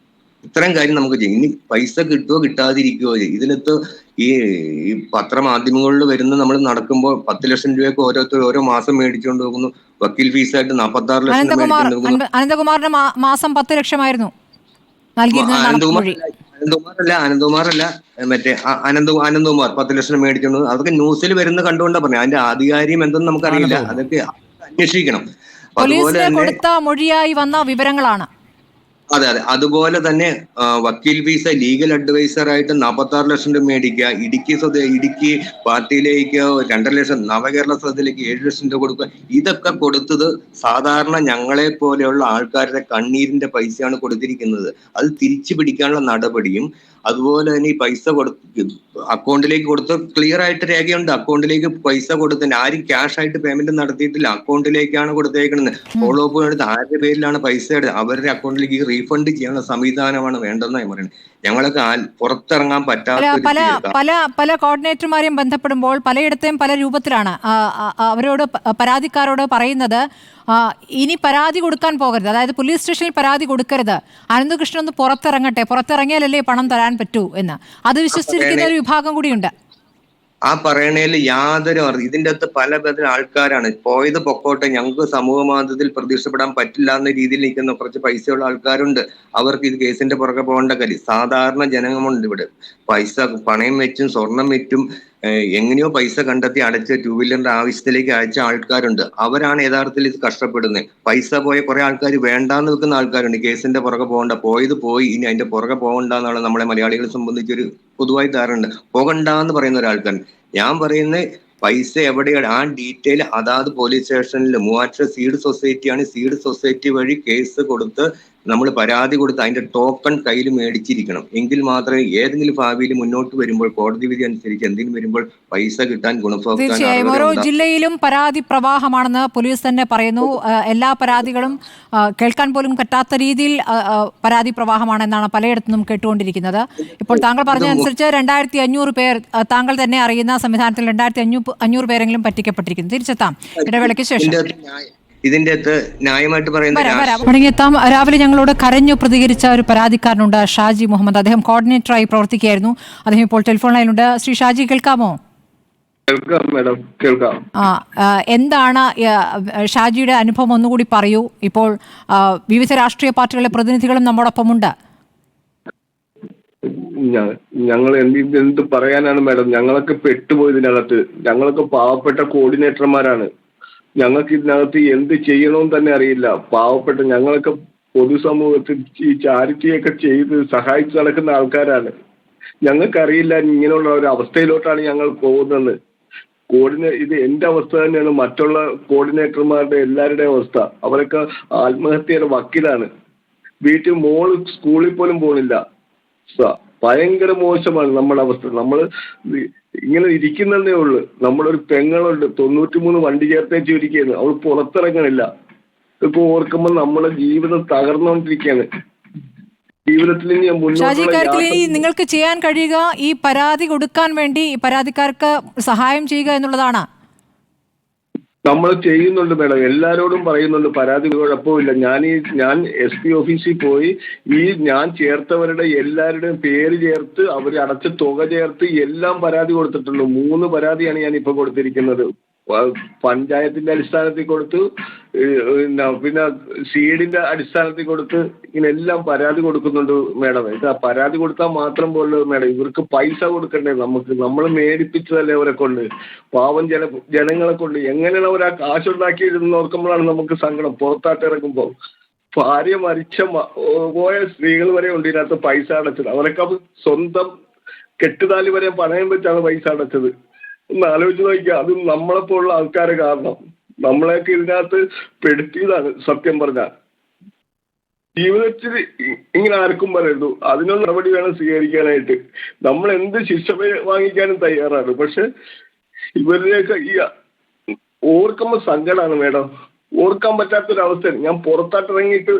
ഇത്തരം കാര്യം നമുക്ക് ചെയ്യും. ഇനി പൈസ കിട്ടുമോ കിട്ടാതിരിക്കുമോ? ഇതിനകത്ത് ഈ പത്രമാധ്യമങ്ങളിൽ വരുന്ന നമ്മൾ നടക്കുമ്പോൾ 10 ലക്ഷം രൂപയൊക്കെ ഓരോരുത്തർ ഓരോ മാസം മേടിച്ചുകൊണ്ട് പോകുന്നു. വക്കീൽ ഫീസായിട്ട് 46 ലക്ഷം മേടിച്ചുകൊണ്ട് അനന്തകുമാറിന്റെ മാസം 10 ലക്ഷമായിരുന്നു. അനന്തകുമാറല്ല മറ്റേ അനന്തകുമാർ 10 ലക്ഷം മേടിച്ചോണ്ട്, അതൊക്കെ ന്യൂസിൽ വരുന്ന കണ്ടുകൊണ്ടാ പറഞ്ഞു. അതിന്റെ ആധികാരികം എന്തെന്ന് നമുക്കറിയില്ല. അതൊക്കെ അന്വേഷിക്കണം. പോലീസിന് കൊടുത്ത മൊഴിയായി വന്ന വിവരങ്ങളാണ്. അതെ. അതുപോലെ തന്നെ വക്കീൽ ഫീസ്, ലീഗൽ അഡ്വൈസർ ആയിട്ട് 46 ലക്ഷം രൂപ മേടിക്കുക. ഇടുക്കി പാർട്ടിയിലേക്ക് 2.5 ലക്ഷം, നവകേരള സദസ്സിലേക്ക് 7 ലക്ഷം രൂപ കൊടുക്കുക. ഇതൊക്കെ കൊടുത്തത് സാധാരണ ഞങ്ങളെ പോലെയുള്ള ആൾക്കാരുടെ കണ്ണീരിന്റെ പൈസയാണ് കൊടുത്തിരിക്കുന്നത്. അത് തിരിച്ചു പിടിക്കാനുള്ള നടപടിയും, അതുപോലെ തന്നെ ഈ പൈസ അക്കൗണ്ടിലേക്ക് കൊടുത്ത് ക്ലിയർ ആയിട്ട് രേഖയുണ്ട്. അക്കൗണ്ടിലേക്ക് പൈസ കൊടുത്തതിന് ആരും ക്യാഷ് ആയിട്ട് പേയ്മെന്റ് നടത്തിയിട്ടില്ല. അക്കൗണ്ടിലേക്കാണ് കൊടുത്തേക്കുന്നത്. ഫോളോ അപ്പ് എടുത്ത് ആരുടെ പേരിലാണ് പൈസ എടുത്ത് അവരുടെ അക്കൗണ്ടിലേക്ക് റീഫണ്ട് ചെയ്യാനുള്ള സംവിധാനമാണ് വേണ്ടെന്നായി പറയുന്നത്. ഞങ്ങളൊക്കെ പുറത്തിറങ്ങാൻ പറ്റാത്ത പല കോർഡിനേറ്റർമാരെയും ബന്ധപ്പെടുമ്പോൾ പലയിടത്തെയും പല രൂപത്തിലാണ് അവരോട്, പരാതിക്കാരോട് പറയുന്നത് ഇനി പരാതി കൊടുക്കാൻ പോകരുത്, അതായത് പോലീസ് സ്റ്റേഷനിൽ പരാതി കൊടുക്കരുത്, അനന്തകൃഷ്ണൻ ഒന്ന് പുറത്തിറങ്ങിയാലല്ലേ പണം തരാൻ പറ്റൂ എന്ന്. അത് വിശ്വസിച്ചിരിക്കുന്ന ഒരു വിഭാഗം കൂടിയുണ്ട്. ആ പറയണേൽ യാതൊരു ഇതിന്റെ അകത്ത് പല ആൾക്കാരാണ് പോയത്. പൊക്കോട്ടെ, ഞങ്ങൾക്ക് സമൂഹ മാധ്യമത്തിൽ പ്രതീക്ഷപ്പെടാൻ പറ്റില്ല എന്ന രീതിയിൽ നിൽക്കുന്ന കുറച്ച് പൈസയുള്ള ആൾക്കാരുണ്ട്. അവർക്ക് ഇത് കേസിന്റെ പുറകെ പോകേണ്ട കാര്യം. സാധാരണ ജനങ്ങളുണ്ട് ഇവിടെ. പൈസ പണയം വെച്ചും സ്വർണം വെച്ചും എങ്ങനെയോ പൈസ കണ്ടെത്തി അടച്ച് 2 വീലറിന്റെ ആവശ്യത്തിലേക്ക് അയച്ച ആൾക്കാരുണ്ട്. അവരാണ് യഥാർത്ഥത്തിൽ ഇത് കഷ്ടപ്പെടുന്നത്. പൈസ പോയ കുറെ ആൾക്കാർ വേണ്ടാന്ന് വെക്കുന്ന ആൾക്കാരുണ്ട്. കേസിന്റെ പുറകെ പോകണ്ട, പോയത് പോയി, ഇനി അതിന്റെ പുറകെ പോകണ്ട എന്നാണ് നമ്മളെ മലയാളികളെ സംബന്ധിച്ചൊരു പൊതുവായി ധാരണ. പോകണ്ടെന്ന് പറയുന്ന ഒരാൾക്കാർ. ഞാൻ പറയുന്നത് പൈസ എവിടെയാണ് ആ ഡീറ്റെയിൽ അതാത് പോലീസ് സ്റ്റേഷനിൽ മൂവാറ്റുപുഴ സീഡ് സൊസൈറ്റിയാണ്. സീഡ് സൊസൈറ്റി വഴി കേസ് കൊടുത്ത് നമ്മൾ പരാതി കൊടുത്ത് അതിന്റെ ടോക്കൺ കയ്യിൽ മേടിച്ചിരിക്കണം. എങ്കിൽ മാത്രമേ ഏതെങ്കിലും ഭാവിയിൽ മുന്നോട്ട് വരുമ്പോൾ കോടതി വിധി അനുസരിച്ച് എന്തെങ്കിലും വരുമ്പോൾ പൈസ കിട്ടാൻ തീർച്ചയായും ഓരോ ജില്ലയിലും പരാതി പ്രവാഹമാണെന്ന് പോലീസ് തന്നെ പറയുന്നു. എല്ലാ പരാതികളും കേൾക്കാൻ പോലും പറ്റാത്ത രീതിയിൽ പരാതി പ്രവാഹമാണെന്നാണ് പലയിടത്തുനിന്നും കേട്ടുകൊണ്ടിരിക്കുന്നത്. ഇപ്പോൾ താങ്കൾ പറഞ്ഞതനുസരിച്ച് 2500 പേർ താങ്കൾ തന്നെ അറിയുന്ന സംവിധാനത്തിൽ 2500 പേരെങ്കിലും പറ്റിക്കപ്പെട്ടിരിക്കുന്നു. തിരിച്ചെത്താം ഇടവേളയ്ക്ക് ശേഷം. ഇതിന്റെ ന്യായമായിട്ട് പറയുന്നത് മടങ്ങിയെത്താം. രാവിലെ ഞങ്ങളോട് കരഞ്ഞു പ്രതികരിച്ച ഒരു പരാതിക്കാരനുണ്ട്, ഷാജി മുഹമ്മദ്. അദ്ദേഹം കോർഡിനേറ്ററായി പ്രവർത്തിക്കുകയായിരുന്നു. അദ്ദേഹം ഇപ്പോൾ ടെലിഫോൺ ലൈനിലുണ്ട്. ശ്രീ ഷാജി, കേൾക്കാമോ? കേൾക്കാം. എന്താണ് ഷാജിയുടെ അനുഭവം ഒന്നുകൂടി പറയൂ. ഇപ്പോൾ വിവിധ രാഷ്ട്രീയ പാർട്ടികളുടെ പ്രതിനിധികളും നമ്മോടൊപ്പമുണ്ട്. ഞങ്ങൾ എന്ത് പറയാനാണ് മാഡം? ഞങ്ങളൊക്കെ പെട്ടുപോയതിനകത്ത്. ഞങ്ങളൊക്കെ പാവപ്പെട്ട കോർഡിനേറ്റർമാരാണ്. ഞങ്ങൾക്ക് ഇതിനകത്ത് എന്ത് ചെയ്യണമെന്ന് തന്നെ അറിയില്ല. പാവപ്പെട്ട ഞങ്ങളൊക്കെ പൊതുസമൂഹത്തിൽ ഈ ചാരിറ്റിയൊക്കെ ചെയ്ത് സഹായിച്ച് നടക്കുന്ന ആൾക്കാരാണ്. ഞങ്ങൾക്കറിയില്ല ഇങ്ങനെയുള്ള ഒരു അവസ്ഥയിലോട്ടാണ് ഞങ്ങൾ പോകുന്നത്. ഇത് എന്റെ അവസ്ഥ തന്നെയാണ്, മറ്റുള്ള കോർഡിനേറ്റർമാരുടെ എല്ലാവരുടെയും അവസ്ഥ. അവരൊക്കെ ആത്മഹത്യയുടെ വക്കിലാണ്. വീട്ടിൽ മോള് സ്കൂളിൽ പോലും പോണില്ല. ഭയങ്കര മോശമാണ് നമ്മുടെ അവസ്ഥ. നമ്മൾ ഇങ്ങനെ ഇരിക്കുന്നതേ ഉള്ളു. നമ്മളൊരു പെങ്ങളുണ്ട്, 93 വണ്ടി ചേർത്തേച്ച് ഇരിക്കുകയാണ്. അവൾ പുറത്തിറങ്ങണില്ല. ഇപ്പൊ ഓർക്കുമ്പോൾ നമ്മുടെ ജീവിതം തകർന്നുകൊണ്ടിരിക്കുകയാണ്. ജീവിതത്തിൽ നിങ്ങൾക്ക് ചെയ്യാൻ കഴിയുക ഈ പരാതി കൊടുക്കാൻ വേണ്ടി പരാതിക്കാർക്ക് സഹായം ചെയ്യുക എന്നുള്ളതാണ്. നമ്മൾ ചെയ്യുന്നുണ്ട് മേഡം, എല്ലാരോടും പറയുന്നുണ്ട്. പരാതി കുഴപ്പമില്ല. ഞാൻ SP ഓഫീസിൽ പോയി ഞാൻ ചേർത്തവരുടെ എല്ലാവരുടെയും പേര് ചേർത്ത് അവർ അടച്ച തുക ചേർത്ത് എല്ലാം പരാതി കൊടുത്തിട്ടുണ്ട്. 3 പരാതിയാണ് ഞാൻ ഇപ്പൊ കൊടുത്തിരിക്കുന്നത്. പഞ്ചായത്തിന്റെ അടിസ്ഥാനത്തിൽ കൊടുത്തു, പിന്നെ സീഡിന്റെ അടിസ്ഥാനത്തിൽ കൊടുത്ത്, ഇങ്ങനെ എല്ലാം പരാതി കൊടുക്കുന്നുണ്ട് മേഡം. ഇതാ പരാതി കൊടുത്താൽ മാത്രം പോലെ മേഡം, ഇവർക്ക് പൈസ കൊടുക്കണ്ടേ നമുക്ക്? നമ്മൾ മേടിപ്പിച്ചതല്ലേ അവരെ കൊണ്ട്, പാവം ജനങ്ങളെ കൊണ്ട്. എങ്ങനെയാണ് അവർ ആ കാശുണ്ടാക്കിയിരുന്ന് ഓർക്കുമ്പോഴാണ് നമുക്ക് സങ്കടം. പുറത്താട്ട് ഇറങ്ങുമ്പോൾ ഭാര്യ മരിച്ച പോയ സ്ത്രീകൾ വരെ ഉണ്ട് ഇതിനകത്ത് പൈസ അടച്ചത്. അവരൊക്കെ സ്വന്തം കെട്ടുതാലി വരെ പണയം വെച്ചാണ് പൈസ അടച്ചത്. ഒന്ന് ആലോചിച്ച് നോക്കിയാൽ. അതും നമ്മളെപ്പോലുള്ള ആൾക്കാരെ കാരണം നമ്മളെയൊക്കെ ഇതിനകത്ത് പെടുത്തിയതാണ്. സത്യം പറഞ്ഞാൽ ജീവിതത്തിൽ ഇങ്ങനെ ആർക്കും പറയരുത്. അതിനുള്ള നടപടി വേണം സ്വീകരിക്കാനായിട്ട്. നമ്മൾ എന്ത് ശിക്ഷ വാങ്ങിക്കാനും തയ്യാറാണ്. പക്ഷെ ഇവരുടെയൊക്കെ ഈ ഓർക്കുമ്പോൾ സങ്കടമാണ് മേഡം. ഓർക്കാൻ പറ്റാത്തൊരവസ്ഥ. ഞാൻ പുറത്താട്ടിറങ്ങിയിട്ട്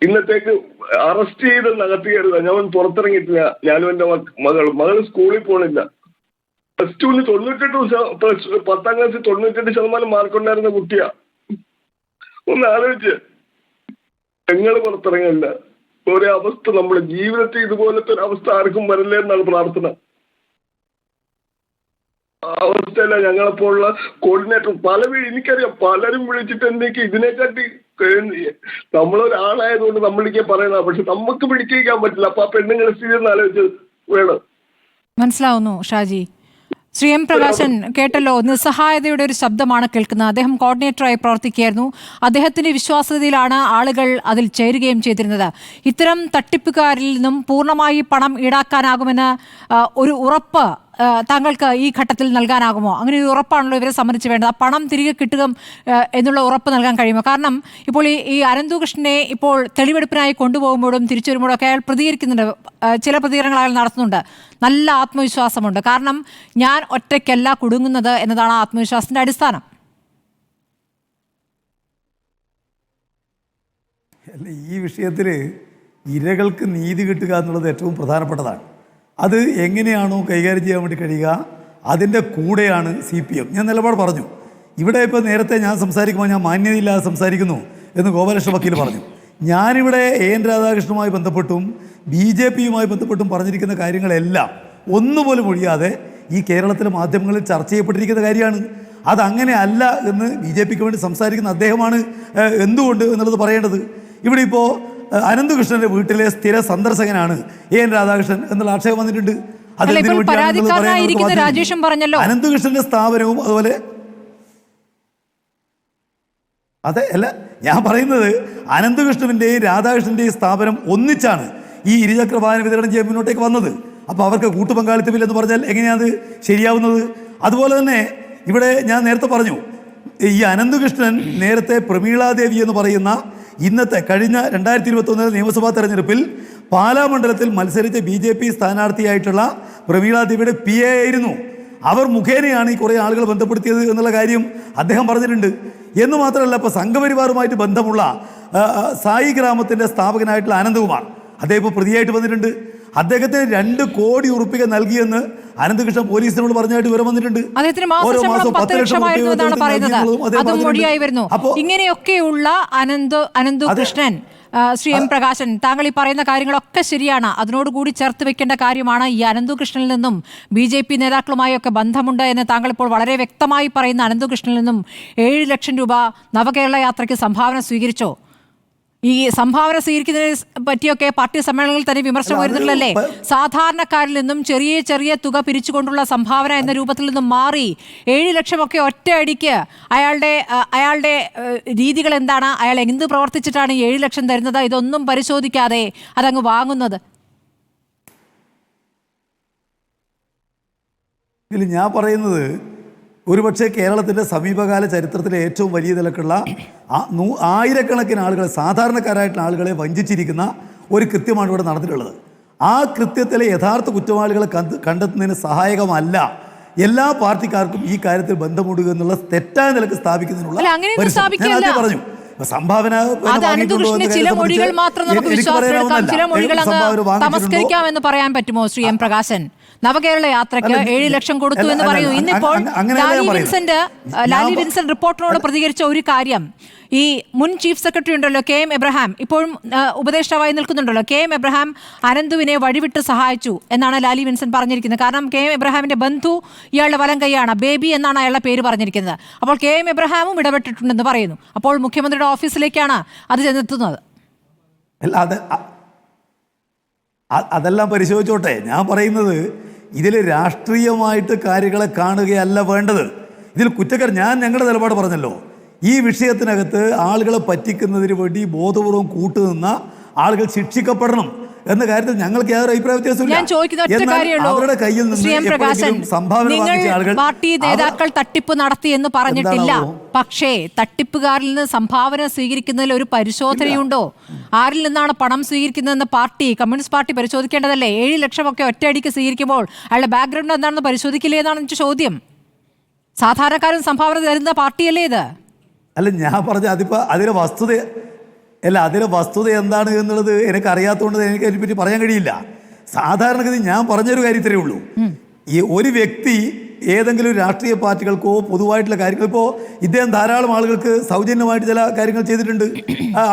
ഇന്നത്തേക്ക് അറസ്റ്റ് ചെയ്ത് അകത്ത് കയറുക. ഞാൻ പുറത്തിറങ്ങിയിട്ടില്ല. ഞാനും എൻ്റെ മകൾ സ്കൂളിൽ പോണില്ല. +2 98%, 10ാം ക്ലാസ്സിൽ 98% മാർക്കുണ്ടായിരുന്ന കുട്ടിയാ. ഒന്ന് ആലോചിച്ച്. ഞങ്ങൾ പുറത്തിറങ്ങില്ല. ഒരേ അവസ്ഥ നമ്മുടെ ജീവിതത്തിൽ ഇതുപോലത്തെ ഒരു അവസ്ഥ ആർക്കും വരില്ല എന്നാണ് പ്രാർത്ഥന. അവസ്ഥയല്ല ഞങ്ങളെപ്പോലുള്ള കോർഡിനേറ്റർ എനിക്കറിയാം പലരും വിളിച്ചിട്ട് എന്നേക്ക് ഇതിനെക്കാട്ടി നമ്മളൊരാളായതുകൊണ്ട് നമ്മളിക്ക് പറയുന്ന, പക്ഷെ നമുക്ക് പിടിക്കാൻ പറ്റില്ല. അപ്പൊ ആ പെണ്ണുങ്ങളെ സ്ഥിതി ഒന്ന് ആലോചിച്ചത് വേണം. മനസ്സിലാവുന്നു ഷാജി. ശ്രീ എം പ്രകാശൻ, കേട്ടല്ലോ, നിസ്സഹായതയുടെ ഒരു ശബ്ദമാണ് കേൾക്കുന്നത്. അദ്ദേഹം കോർഡിനേറ്ററായി പ്രവർത്തിക്കുകയായിരുന്നു. അദ്ദേഹത്തിന്റെ വിശ്വാസ്യതയിലാണ് ആളുകൾ അതിൽ ചേരുകയും ചെയ്തിരുന്നത്. ഇത്തരം തട്ടിപ്പുകാരിൽ നിന്നും പൂർണ്ണമായി പണം ഈടാക്കാനാകുമെന്ന് ഒരു ഉറപ്പ് താങ്കൾക്ക് ഈ ഘട്ടത്തിൽ നൽകാനാകുമോ? അങ്ങനെ ഒരു ഉറപ്പാണല്ലോ ഇവരെ സംബന്ധിച്ച് വേണ്ടത്. ആ പണം തിരികെ കിട്ടുക എന്നുള്ള ഉറപ്പ് നൽകാൻ കഴിയുമോ? കാരണം ഇപ്പോൾ ഈ അനന്തകൃഷ്ണനെ ഇപ്പോൾ തെളിവെടുപ്പിനായി കൊണ്ടുപോകുമ്പോഴും തിരിച്ചു വരുമ്പോഴും ഒക്കെ അയാൾ പ്രതികരിക്കുന്നുണ്ട്. ചില പ്രതികരണങ്ങൾ അയാൾ നടത്തുന്നുണ്ട്. നല്ല ആത്മവിശ്വാസമുണ്ട്. കാരണം ഞാൻ ഒറ്റയ്ക്കല്ല കുടുങ്ങുന്നത് എന്നതാണ് ആത്മവിശ്വാസത്തിന്റെ അടിസ്ഥാനം. ഈ വിഷയത്തിൽ ഇരകൾക്ക് നീതി കിട്ടുക എന്നുള്ളത് ഏറ്റവും പ്രധാനപ്പെട്ടതാണ്. അത് എങ്ങനെയാണോ കൈകാര്യം ചെയ്യാൻ വേണ്ടി കഴിയുക, അതിൻ്റെ കൂടെയാണ് CPM. ഞാൻ നിലപാട് പറഞ്ഞു. ഇവിടെ ഇപ്പോൾ നേരത്തെ ഞാൻ സംസാരിക്കുമ്പോൾ ഞാൻ മാന്യതയില്ലാതെ സംസാരിക്കുന്നു എന്ന് ഗോപാലകൃഷ്ണ വക്കീൽ പറഞ്ഞു. ഞാനിവിടെ AN രാധാകൃഷ്ണനുമായി ബന്ധപ്പെട്ടും BJPയുമായി ബന്ധപ്പെട്ടും പറഞ്ഞിരിക്കുന്ന കാര്യങ്ങളെല്ലാം ഒന്നുപോലും ഒഴിയാതെ ഈ കേരളത്തിലെ മാധ്യമങ്ങളിൽ ചർച്ച ചെയ്യപ്പെട്ടിരിക്കുന്ന കാര്യമാണ്. അതങ്ങനെ അല്ല എന്ന് BJPക്ക് വേണ്ടി സംസാരിക്കുന്ന അദ്ദേഹമാണ് എന്തുകൊണ്ട് എന്നുള്ളത് പറയേണ്ടത്. ഇവിടെ ഇപ്പോൾ അനന്തകൃഷ്ണൻ്റെ വീട്ടിലെ സ്ഥിര സന്ദർശകനാണ് AN രാധാകൃഷ്ണൻ എന്നുള്ള ആക്ഷേപം വന്നിട്ടുണ്ട്. അത് അല്ല, ഇപ്പോൾ എന്തിനു വേണ്ടിയാണ് നിങ്ങൾ പരാതിക്കാരനായിരിക്കുന്ന പറയുന്നത്? രാജേഷും പറഞ്ഞല്ലോ. അനന്തകൃഷ്ണന്റെ സ്ഥാപനവും അതുപോലെ അതെ അല്ല, ഞാൻ പറയുന്നത് അനന്തകൃഷ്ണന്റെയും രാധാകൃഷ്ണന്റെയും സ്ഥാപനം ഒന്നിച്ചാണ് ഈ ഇരുചക്ര വാഹന വിതരണം ചെയ്യാൻ മുന്നോട്ടേക്ക് വന്നത്. അപ്പോൾ അവർക്ക് കൂട്ടുപങ്കാളിത്തമില്ലെന്ന് പറഞ്ഞാൽ എങ്ങനെയാണ് അത് അതുപോലെ തന്നെ ഇവിടെ ഞാൻ നേരത്തെ പറഞ്ഞു, ഈ അനന്തകൃഷ്ണൻ നേരത്തെ പ്രമീളാദേവി എന്ന് പറയുന്ന ഇന്നത്തെ കഴിഞ്ഞ 2021 നിയമസഭാ തെരഞ്ഞെടുപ്പിൽ പാലാ മണ്ഡലത്തിൽ മത്സരിച്ച BJP സ്ഥാനാർത്ഥിയായിട്ടുള്ള പ്രമീളാദേവിയുടെ PA ആയിരുന്നു. അവർ മുഖേനയാണ് ഈ കുറേ ആളുകൾ ബന്ധപ്പെടുത്തിയത് എന്നുള്ള കാര്യം അദ്ദേഹം പറഞ്ഞിട്ടുണ്ട്. എന്ന് മാത്രമല്ല, ഇപ്പോൾ സംഘപരിവാറുമായിട്ട് ബന്ധമുള്ള സായി ഗ്രാമത്തിൻ്റെ സ്ഥാപകനായിട്ടുള്ള ആനന്ദകുമാർ അദ്ദേഹം ഇപ്പോൾ പ്രതിയായിട്ട് വന്നിട്ടുണ്ട്. അദ്ദേഹത്തിന് 2 കോടി ഉറുപ്പിക നൽകിയെന്ന് അനന്തകൃഷ്ണൻ പോലീസിനോട് പറഞ്ഞായിട്ട് വിവരം വന്നിട്ടുണ്ട്. ഓരോ മാസം 10 ലക്ഷം അപ്പോൾ ഇങ്ങനെയൊക്കെയുള്ള അനന്തകൃഷ്ണൻ, ശ്രീ എം പ്രകാശൻ, താങ്കൾ ഈ പറയുന്ന കാര്യങ്ങളൊക്കെ ശരിയാണ്. അതിനോടുകൂടി ചേർത്ത് വെക്കേണ്ട കാര്യമാണ് ഈ അനന്തകൃഷ്ണനിൽ നിന്നും BJP നേതാക്കളുമായൊക്കെ ബന്ധമുണ്ട് എന്ന് താങ്കൾ ഇപ്പോൾ വളരെ വ്യക്തമായി പറയുന്ന അനന്തകൃഷ്ണനിൽ നിന്നും 7 ലക്ഷം രൂപ നവകേരള യാത്രയ്ക്ക് സംഭാവന സ്വീകരിച്ചോ? ഈ സംഭാവന സ്വീകരിക്കുന്നതിനെ പറ്റിയൊക്കെ പാർട്ടി സമ്മേളനങ്ങളിൽ തന്നെ വിമർശനം വരുന്നുള്ളല്ലേ? സാധാരണക്കാരിൽ നിന്നും ചെറിയ ചെറിയ തുക പിരിച്ചുകൊണ്ടുള്ള സംഭാവന എന്ന രൂപത്തിൽ നിന്നും മാറി 7 ലക്ഷമൊക്കെ ഒറ്റയടിക്ക് അയാളുടെ രീതികൾ എന്താണ്? അയാൾ എന്ത് പ്രവർത്തിച്ചിട്ടാണ് 7 ലക്ഷം തരുന്നത്? ഇതൊന്നും പരിശോധിക്കാതെ അതങ്ങ് വാങ്ങുന്നത്. ഇതിൽ ഞാൻ പറയുന്നത്, ഒരുപക്ഷെ കേരളത്തിൻ്റെ സമീപകാല ചരിത്രത്തിലെ ഏറ്റവും വലിയ നിലക്കുള്ള ആയിരക്കണക്കിന് ആളുകളെ, സാധാരണക്കാരായിട്ടുള്ള ആളുകളെ വഞ്ചിച്ചിരിക്കുന്ന ഒരു കൃത്യമാണ് ഇവിടെ നടന്നിട്ടുള്ളത്. ആ കൃത്യത്തിലെ യഥാർത്ഥ കുറ്റവാളികളെ കണ്ടെത്തുന്നതിന് സഹായകമല്ല എല്ലാ പാർട്ടിക്കാർക്കും ഈ കാര്യത്തിൽ ബന്ധമുടുക എന്നുള്ള തെറ്റായ നിലക്ക് സ്ഥാപിക്കുന്നതിനുള്ള പറഞ്ഞു. സംഭാവന തമസ്കരിക്കാമെന്ന് പറയാൻ പറ്റുമോ ശ്രീ എം പ്രകാശൻ? നവകേരള യാത്രയ്ക്ക് 7 ലക്ഷം കൊടുത്തു എന്ന് പറയുന്നു. ഇന്നിപ്പോൾ ലാലി വിൻസെന്റ് റിപ്പോർട്ടിനോട് പ്രതികരിച്ച ഒരു കാര്യം, ഈ മുൻ ചീഫ് സെക്രട്ടറി ഉണ്ടല്ലോ KM എബ്രഹാം, ഇപ്പോഴും ഉപദേഷ്ടാവായി നിൽക്കുന്നുണ്ടല്ലോ, KM എബ്രഹാം അനന്തുവിനെ വഴിവിട്ട് സഹായിച്ചു എന്നാണ് ലാലി വിൻസെന്റ് പറഞ്ഞിരിക്കുന്നത്. കാരണം KM എബ്രഹാമിന്റെ ബന്ധു ഇയാളുടെ വലം കൈയാണ്, ബേബി എന്നാണ് അയാളുടെ പേര് പറഞ്ഞിരിക്കുന്നത്. അപ്പോൾ KM എബ്രഹാമും ഇടപെട്ടിട്ടുണ്ടെന്ന് പറയുന്നു. അപ്പോൾ മുഖ്യമന്ത്രിയുടെ ഓഫീസിലേക്കാണ് അത് ചെന്നെത്തുന്നത്. അതെല്ലാം പരിശോധിച്ചോട്ടെ. ഞാൻ പറയുന്നത്, ഇതിൽ രാഷ്ട്രീയമായിട്ട് കാര്യങ്ങളെ കാണുകയല്ല വേണ്ടത്. ഇതിൽ ഞാൻ ഞങ്ങളുടെ നിലപാട് പറഞ്ഞല്ലോ. ഈ വിഷയത്തിനകത്ത് ആളുകളെ പറ്റിക്കുന്നതിന് വേണ്ടി ബോധപൂർവം കൂട്ടുനിന്ന ആളുകൾ ശിക്ഷിക്കപ്പെടണം എന്ന കാര്യത്തിൽ ഞങ്ങൾക്ക് യാതൊരു അഭിപ്രായ വ്യത്യാസമില്ല. അവരുടെ കയ്യിൽ നിന്ന് സംഭാവന വാങ്ങിച്ച ആളുകൾ, പാർട്ടി നേതാക്കൾ തട്ടിപ്പ് നടത്തി എന്ന് പറഞ്ഞിട്ടില്ല. പക്ഷേ തട്ടിപ്പുകാരിൽ നിന്ന് സംഭാവന സ്വീകരിക്കുന്നതിൽ ഒരു പരിശോധനയുണ്ടോ? ആരിൽ നിന്നാണ് പണം സ്വീകരിക്കുന്നതെന്ന് കമ്മ്യൂണിസ്റ്റ് പാർട്ടി പരിശോധിക്കേണ്ടതല്ലേ? 7 ലക്ഷമൊക്കെ ഒറ്റയടിക്ക് സ്വീകരിക്കുമ്പോൾ അയാളുടെ ബാക്ക്ഗ്രൗണ്ട് എന്താണെന്ന് പരിശോധിക്കില്ലേ എന്നാണ് എനിക്ക് ചോദ്യം. സാധാരണക്കാരൻ സംഭാവന തരുന്ന പാർട്ടിയല്ലേ ഇത്? അല്ല, ഞാൻ പറഞ്ഞ അതിലെ വസ്തുത എന്താണ് എന്നുള്ളത് എനിക്കറിയാത്തതുകൊണ്ട് എനിക്ക് അതിനെപ്പറ്റി പറയാൻ കഴിയില്ല. സാധാരണഗതി ഞാൻ പറഞ്ഞൊരു കാര്യത്തിലേ ഉള്ളൂ. ഈ ഒരു വ്യക്തി ഏതെങ്കിലും രാഷ്ട്രീയ പാർട്ടികൾക്കോ പൊതുവായിട്ടുള്ള കാര്യങ്ങൾ, ഇപ്പോൾ ഇദ്ദേഹം ധാരാളം ആളുകൾക്ക് സൗജന്യമായിട്ട് ചില കാര്യങ്ങൾ ചെയ്തിട്ടുണ്ട്.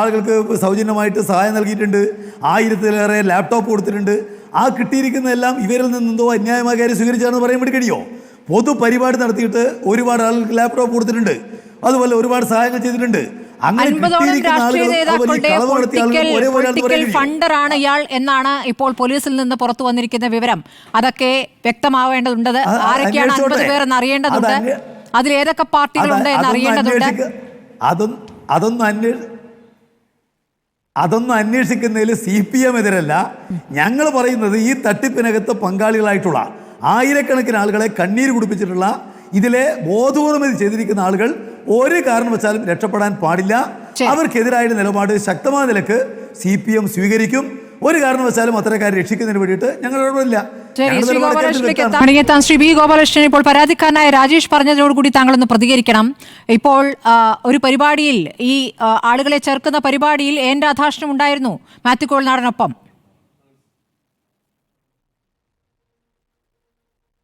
ആളുകൾക്ക് സൗജന്യമായിട്ട് സഹായം നൽകിയിട്ടുണ്ട്. 1000-ലേറെ ലാപ്ടോപ്പ് കൊടുത്തിട്ടുണ്ട്. ആ കിട്ടിയിരിക്കുന്നതെല്ലാം ഇവരിൽ നിന്നെന്തോ അന്യായമായ കാര്യം സ്വീകരിച്ചാണെന്ന് പറയാൻ വേണ്ടി കഴിയുമോ? പൊതുപരിപാടി നടത്തിയിട്ട് ഒരുപാട് ആളുകൾക്ക് ലാപ്ടോപ്പ് കൊടുത്തിട്ടുണ്ട്. അതുപോലെ ഒരുപാട് സഹായങ്ങൾ ചെയ്തിട്ടുണ്ട്. ഫണ്ടറാണ് ഇയാൾ എന്നാണ് ഇപ്പോൾ പോലീസിൽ നിന്ന് പുറത്തു വന്നിരിക്കുന്ന വിവരം. അതൊക്കെ വ്യക്തമാവേണ്ടതുണ്ട്. ആരൊക്കെയാണ് 50 പേർ എന്ന് അറിയേണ്ടതുണ്ട്. അതിൽ ഏതൊക്കെ പാർട്ടികളുണ്ട് എന്ന് അറിയേണ്ടതുണ്ട്. അതൊന്നും അന്വേഷിക്കുന്നതിൽ CPM എതിരല്ല. ഞങ്ങൾ പറയുന്നത്, ഈ തട്ടിപ്പിനകത്ത് പങ്കാളികളായിട്ടുള്ള ആയിരക്കണക്കിന് ആളുകളെ കണ്ണീര് കുടിപ്പിച്ചിട്ടുള്ള, ഇതിലെ ബോധപൂർവം ഇത് ചെയ്തിരിക്കുന്ന ആളുകൾ ഒരു കാരണവശാലും രക്ഷപ്പെടാൻ പാടില്ല. അവർക്കെതിരായ നിലപാട് ശക്തമായ നിലക്ക് CPM സ്വീകരിക്കും. ഒരു കാരണവശാലും അത്തരക്കാരെ രക്ഷിക്കുന്നതിന് വേണ്ടിയിട്ട് ഞങ്ങൾ ഇടപെടില്ല. ശ്രീ ബി ഗോപാലകൃഷ്ണൻ, ഇപ്പോൾ പരാതിക്കാരനായ രാജേഷ് പറഞ്ഞതിനോടുകൂടി താങ്കളൊന്ന് പ്രതികരിക്കണം. ഇപ്പോൾ ഒരു പരിപാടിയിൽ, ഈ ആളുകളെ ചേർക്കുന്ന പരിപാടിയിൽ AN രാധാകൃഷ്ണൻ ഉണ്ടായിരുന്നു മാത്യു കോൾനാടനൊപ്പം.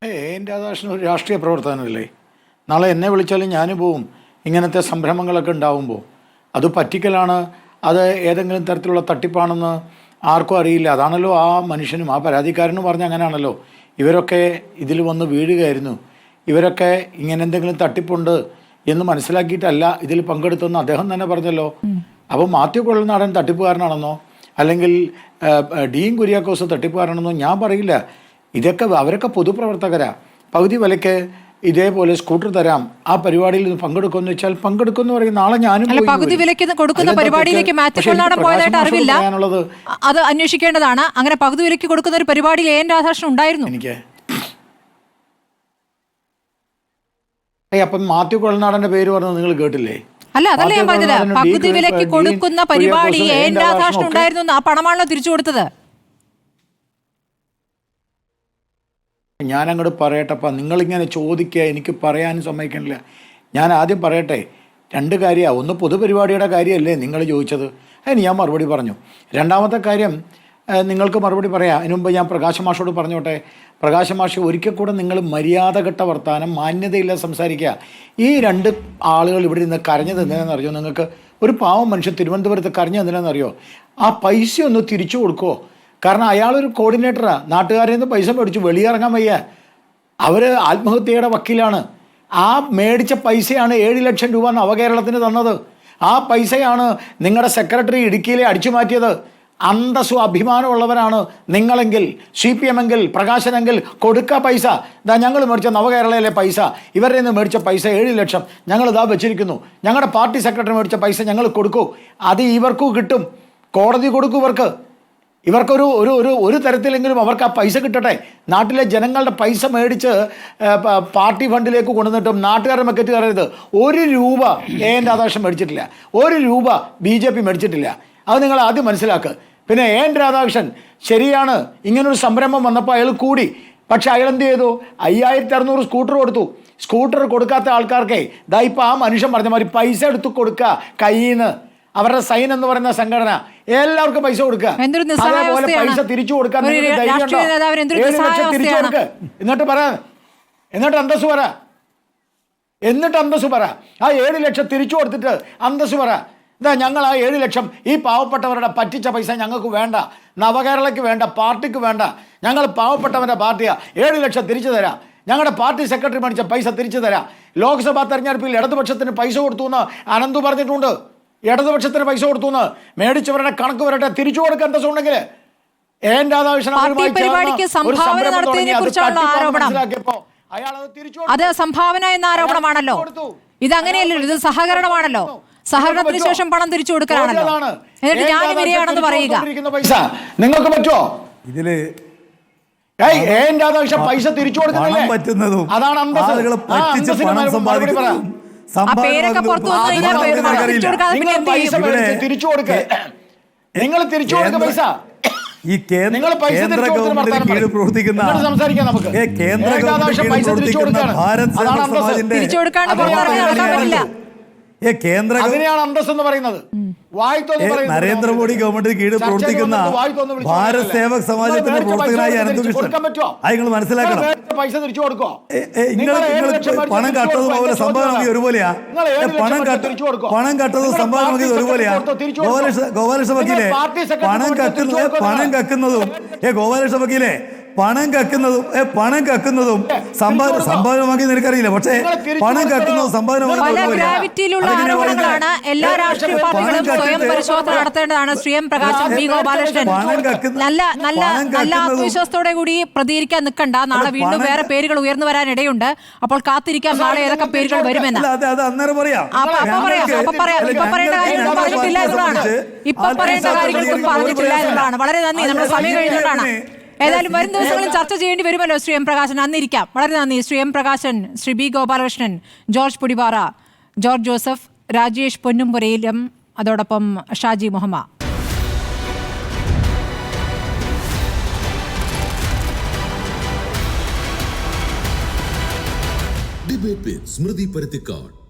AN രാധാകൃഷ്ണൻ ഒരു രാഷ്ട്രീയ പ്രവർത്തനമല്ലേ? നാളെ എന്നെ വിളിച്ചാലും ഞാനും പോവും. ഇങ്ങനത്തെ സംരംഭങ്ങളൊക്കെ ഉണ്ടാവുമ്പോൾ അത് പറ്റിക്കലാണ്, അത് ഏതെങ്കിലും തരത്തിലുള്ള തട്ടിപ്പാണെന്ന് ആർക്കും അറിയില്ല. അതാണല്ലോ ആ മനുഷ്യനും ആ പരാതിക്കാരനും പറഞ്ഞ അങ്ങനെയാണല്ലോ. ഇവരൊക്കെ ഇതിൽ വന്ന് വീഴുകയായിരുന്നു, ഇവരൊക്കെ ഇങ്ങനെ എന്തെങ്കിലും തട്ടിപ്പുണ്ട് എന്ന് മനസ്സിലാക്കിയിട്ടല്ല ഇതിൽ പങ്കെടുത്തെന്ന് അദ്ദേഹം തന്നെ പറഞ്ഞല്ലോ. അപ്പോൾ മാത്യു കൊള്ളനാടൻ തട്ടിപ്പുകാരനാണെന്നോ അല്ലെങ്കിൽ ഡീൻ കുര്യാക്കോസ് തട്ടിപ്പുകാരനാണെന്നോ ഞാൻ പറയില്ല. അവരൊക്കെ പൊതുപ്രവർത്തകരാ. പകുതി വിലയ്ക്ക് ഇതേപോലെ സ്കൂട്ടർ തരാം, ആ പരിപാടിയിൽ നിന്ന് പങ്കെടുക്കുമെന്ന് വെച്ചാൽ പങ്കെടുക്കുമെന്ന് പറയും. നാളെ ഞാനും പകുതി വിലയ്ക്ക് കൊടുക്കുന്ന പരിപാടിയിലേക്ക് മാത്യു കൊള്ളാടൻ പോയതായിട്ട് അറിവില്ല, അത് അന്വേഷിക്കേണ്ടതാണ്. അങ്ങനെ പകുതി വിലയ്ക്ക് കൊടുക്കുന്ന ഒരു പരിപാടിയിൽ എൻ രാധാകൃഷ്ണൻ ഉണ്ടായിരുന്നു. എനിക്ക് അപ്പം മാത്യു കൊള്ളനാടന്റെ പേര് പറഞ്ഞത് നിങ്ങൾ കേട്ടില്ലേ? അല്ല, അതല്ല ഞാൻ പറഞ്ഞത്. പകുതി വിലയ്ക്ക് കൊടുക്കുന്ന പരിപാടി എൻ രാധാകൃഷ്ണൻ ഉണ്ടായിരുന്നു. ആ പണമാണല്ലോ തിരിച്ചു കൊടുത്തത്. ഞാൻ അങ്ങോട്ട് പറയട്ടപ്പ, നിങ്ങളിങ്ങനെ ചോദിക്കുക, എനിക്ക് പറയാനും സമ്മതിക്കണില്ല. ഞാൻ ആദ്യം പറയട്ടെ, രണ്ട് കാര്യമാണ്. ഒന്ന്, പൊതുപരിപാടിയുടെ കാര്യമല്ലേ നിങ്ങൾ ചോദിച്ചത്, അതിന് ഞാൻ മറുപടി പറഞ്ഞു. രണ്ടാമത്തെ കാര്യം നിങ്ങൾക്ക് മറുപടി പറയാം. അതിന് മുമ്പ് ഞാൻ പ്രകാശ് മാഷോട് പറഞ്ഞോട്ടെ. പ്രകാശ് മാഷ്, ഒരിക്കൽ കൂടെ നിങ്ങൾ മര്യാദഘട്ട വർത്താനം, മാന്യതയില്ല സംസാരിക്കുക. ഈ രണ്ട് ആളുകൾ ഇവിടെ നിന്ന് കരഞ്ഞത് എന്തിനാണെന്നറിയോ? നിങ്ങൾക്ക് ഒരു പാവം മനുഷ്യൻ തിരുവനന്തപുരത്ത് കരഞ്ഞത് എന്തിനാണെന്നറിയോ? ആ പൈസ ഒന്ന് തിരിച്ചു കൊടുക്കുമോ? കാരണം അയാളൊരു കോർഡിനേറ്ററാണ്. നാട്ടുകാരിൽ നിന്ന് പൈസ മേടിച്ചു, വെളിയിറങ്ങാൻ വയ്യ. അവർ ആത്മഹത്യയുടെ വക്കീലാണ്. ആ മേടിച്ച പൈസയാണ് 7 ലക്ഷം രൂപ നവകേരളത്തിന് തന്നത്. ആ പൈസയാണ് നിങ്ങളുടെ സെക്രട്ടറി ഇടുക്കിയിലെ അടിച്ചു മാറ്റിയത്. അന്തസ്സും അഭിമാനമുള്ളവരാണ് നിങ്ങളെങ്കിൽ, CPM എങ്കിൽ, പ്രകാശനെങ്കിൽ കൊടുക്കുക പൈസ. ഇതാ ഞങ്ങൾ മേടിച്ച നവകേരളയിലെ പൈസ, ഇവരുടെ നിന്ന് മേടിച്ച പൈസ 7 ലക്ഷം ഞങ്ങൾ ഇതാ വെച്ചിരിക്കുന്നു. ഞങ്ങളുടെ പാർട്ടി സെക്രട്ടറി മേടിച്ച പൈസ ഞങ്ങൾ കൊടുക്കൂ. അത് ഇവർക്കും കിട്ടും. കോടതി കൊടുക്കും ഇവർക്ക്. ഇവർക്കൊരു ഒരു ഒരു ഒരു തരത്തിലെങ്കിലും അവർക്ക് ആ പൈസ കിട്ടട്ടെ. നാട്ടിലെ ജനങ്ങളുടെ പൈസ മേടിച്ച് പാർട്ടി ഫണ്ടിലേക്ക് കൊണ്ടുവന്നിട്ടും നാട്ടുകാരുടെ മെക്കറ്റ് കയറരുത്. 1 രൂപ എൻ രാധാകൃഷ്ണൻ മേടിച്ചിട്ടില്ല, 1 രൂപ BJP മേടിച്ചിട്ടില്ല. അത് നിങ്ങൾ ആദ്യം മനസ്സിലാക്കുക. പിന്നെ എൻ രാധാകൃഷ്ണൻ ശരിയാണ്, ഇങ്ങനൊരു സംരംഭം വന്നപ്പോൾ അയാൾ കൂടി. പക്ഷെ അയാൾ എന്ത് ചെയ്തു? 5600 സ്കൂട്ടർ കൊടുത്തു. സ്കൂട്ടർ കൊടുക്കാത്ത ആൾക്കാർക്ക് ദാ ഇപ്പം ആ മനുഷ്യൻ പറഞ്ഞ മാതിരി പൈസ എടുത്ത് കൊടുക്കുക കയ്യിൽ നിന്ന്. അവരുടെ സൈൻ എന്ന് പറയുന്ന സംഘടന എല്ലാവർക്കും പൈസ കൊടുക്കുക. അതേപോലെ പൈസ തിരിച്ചു കൊടുക്കാൻ തിരിച്ചു കൊടുക്കുക. എന്നിട്ട് പറ, എന്നിട്ട് അന്തസ് പറ, ആ 7 ലക്ഷം തിരിച്ചു കൊടുത്തിട്ട് അന്തസ് പറ, ഇതാ ഞങ്ങൾ ആ 7 ലക്ഷം ഈ പാവപ്പെട്ടവരുടെ പറ്റിച്ച പൈസ ഞങ്ങൾക്ക് വേണ്ട, നവകേരളയ്ക്ക് വേണ്ട, പാർട്ടിക്ക് വേണ്ട, ഞങ്ങൾ പാവപ്പെട്ടവൻ്റെ പാർട്ടിയാണ്, 7 ലക്ഷം തിരിച്ചു തരാം, ഞങ്ങളുടെ പാർട്ടി സെക്രട്ടറി മേടിച്ച പൈസ തിരിച്ചു തരാം. ലോക്സഭാ തെരഞ്ഞെടുപ്പിൽ ഇടതുപക്ഷത്തിന് പൈസ കൊടുത്തു എന്ന് അനന്തു പറഞ്ഞിട്ടുണ്ട്. ഇടതുപക്ഷത്തിന് പൈസ കൊടുത്തു എന്ന് മേടിച്ചവരുടെ കണക്ക് വരട്ടെ, തിരിച്ചു കൊടുക്കാൻ ഉണ്ടെങ്കിൽ. എൻ രാധാകൃഷ്ണൻ അത് സംഭാവന എന്ന ആരോപണമാണല്ലോ. ഇതങ്ങനെയല്ലോ, ഇത് സഹകരണമാണല്ലോ. സഹകരണത്തിന് ശേഷം പണം തിരിച്ചു കൊടുക്കാനാണല്ലോ. എന്നിട്ട് ഞാൻ ഇവരെയാണെന്ന് പറയുക. നിങ്ങൾക്ക് പറ്റുമോ? ഇതില് പൈസ തിരിച്ചു കൊടുക്കുന്നതും അതാണ് ആളുകളെ പറ്റിച്ച് പണം സമ്പാദിക്കുന്നതും തിരിച്ചു കൊടുക്കുക. നിങ്ങൾ തിരിച്ചു കൊടുക്കുക പൈസ. ഈ കേന്ദ്ര ഗവൺമെന്റിന് കീഴിൽ പ്രവർത്തിക്കുന്ന കേന്ദ്ര ഗവൺമെന്റിന് കീഴിൽ പ്രവർത്തിക്കുന്ന ഭാരത് സേവക് സമാജിന്റെ കേന്ദ്ര നരേന്ദ്രമോദി ഗവൺമെന്റിന് കീഴിൽ പ്രവർത്തിക്കുന്ന ഭാരത് സേവക് സമാജത്തിന്റെ പ്രവർത്തകനായ അനന്തകൃഷ്ണൻ, അത് നിങ്ങൾ മനസ്സിലാക്കണം. പണം കട്ടതും അതുപോലെ സംഭാവന ഒരുപോലെയാ. പണം കട്ടതും സംഭാവന ഒരുപോലെയാ. ഗോപാലകൃഷ്ണ വക്കീലെ, പണം കക്കുന്നതും ഗോപാലകൃഷ്ണ വക്കീലെ, പണം കക്കുന്നതും സംഭാവനമാക്കി നിനക്കറിയില്ല. പക്ഷേ പണം കക്കുന്നതും ആരോപണങ്ങളാണ്. എല്ലാ രാഷ്ട്രീയ പാർട്ടികളും സ്വയം പരിശോധന നടത്തേണ്ടതാണ്. ശ്രീ എം പ്രകാശൻ, ബി ഗോപാലകൃഷ്ണൻ നല്ല ആത്മവിശ്വാസത്തോടെ കൂടി പ്രതികരിക്കാൻ നിൽക്കണ്ട. നാളെ വീണ്ടും വേറെ പേരുകൾ ഉയർന്നു വരാൻ ഇടയുണ്ട്. അപ്പോൾ കാത്തിരിക്കാം നാളെ ഏതൊക്കെ പേരുകൾ വരുമെന്ന്. ഇപ്പൊ പറയേണ്ട കാര്യങ്ങൾക്കും പറഞ്ഞിട്ടില്ല എന്നുള്ളതാണ്. വളരെ നന്ദി. നമ്മുടെ സമയം കഴിഞ്ഞിട്ടാണ്. ഏതായാലും വരും ദിവസങ്ങളിൽ ചർച്ച ചെയ്യേണ്ടി വരുമല്ലോ ശ്രീ എം പ്രകാശൻ. അന്നിരിക്കാം. വളരെ നന്ദി. Shri M Prakashan, Shri B Gopalakrishnan, George Pudivara, George Joseph, Rajesh പൊന്നുംപുരയിലും, അതോടൊപ്പം ഷാജി മുഹമ്മദ്. Debate with Smriti Paruthikad.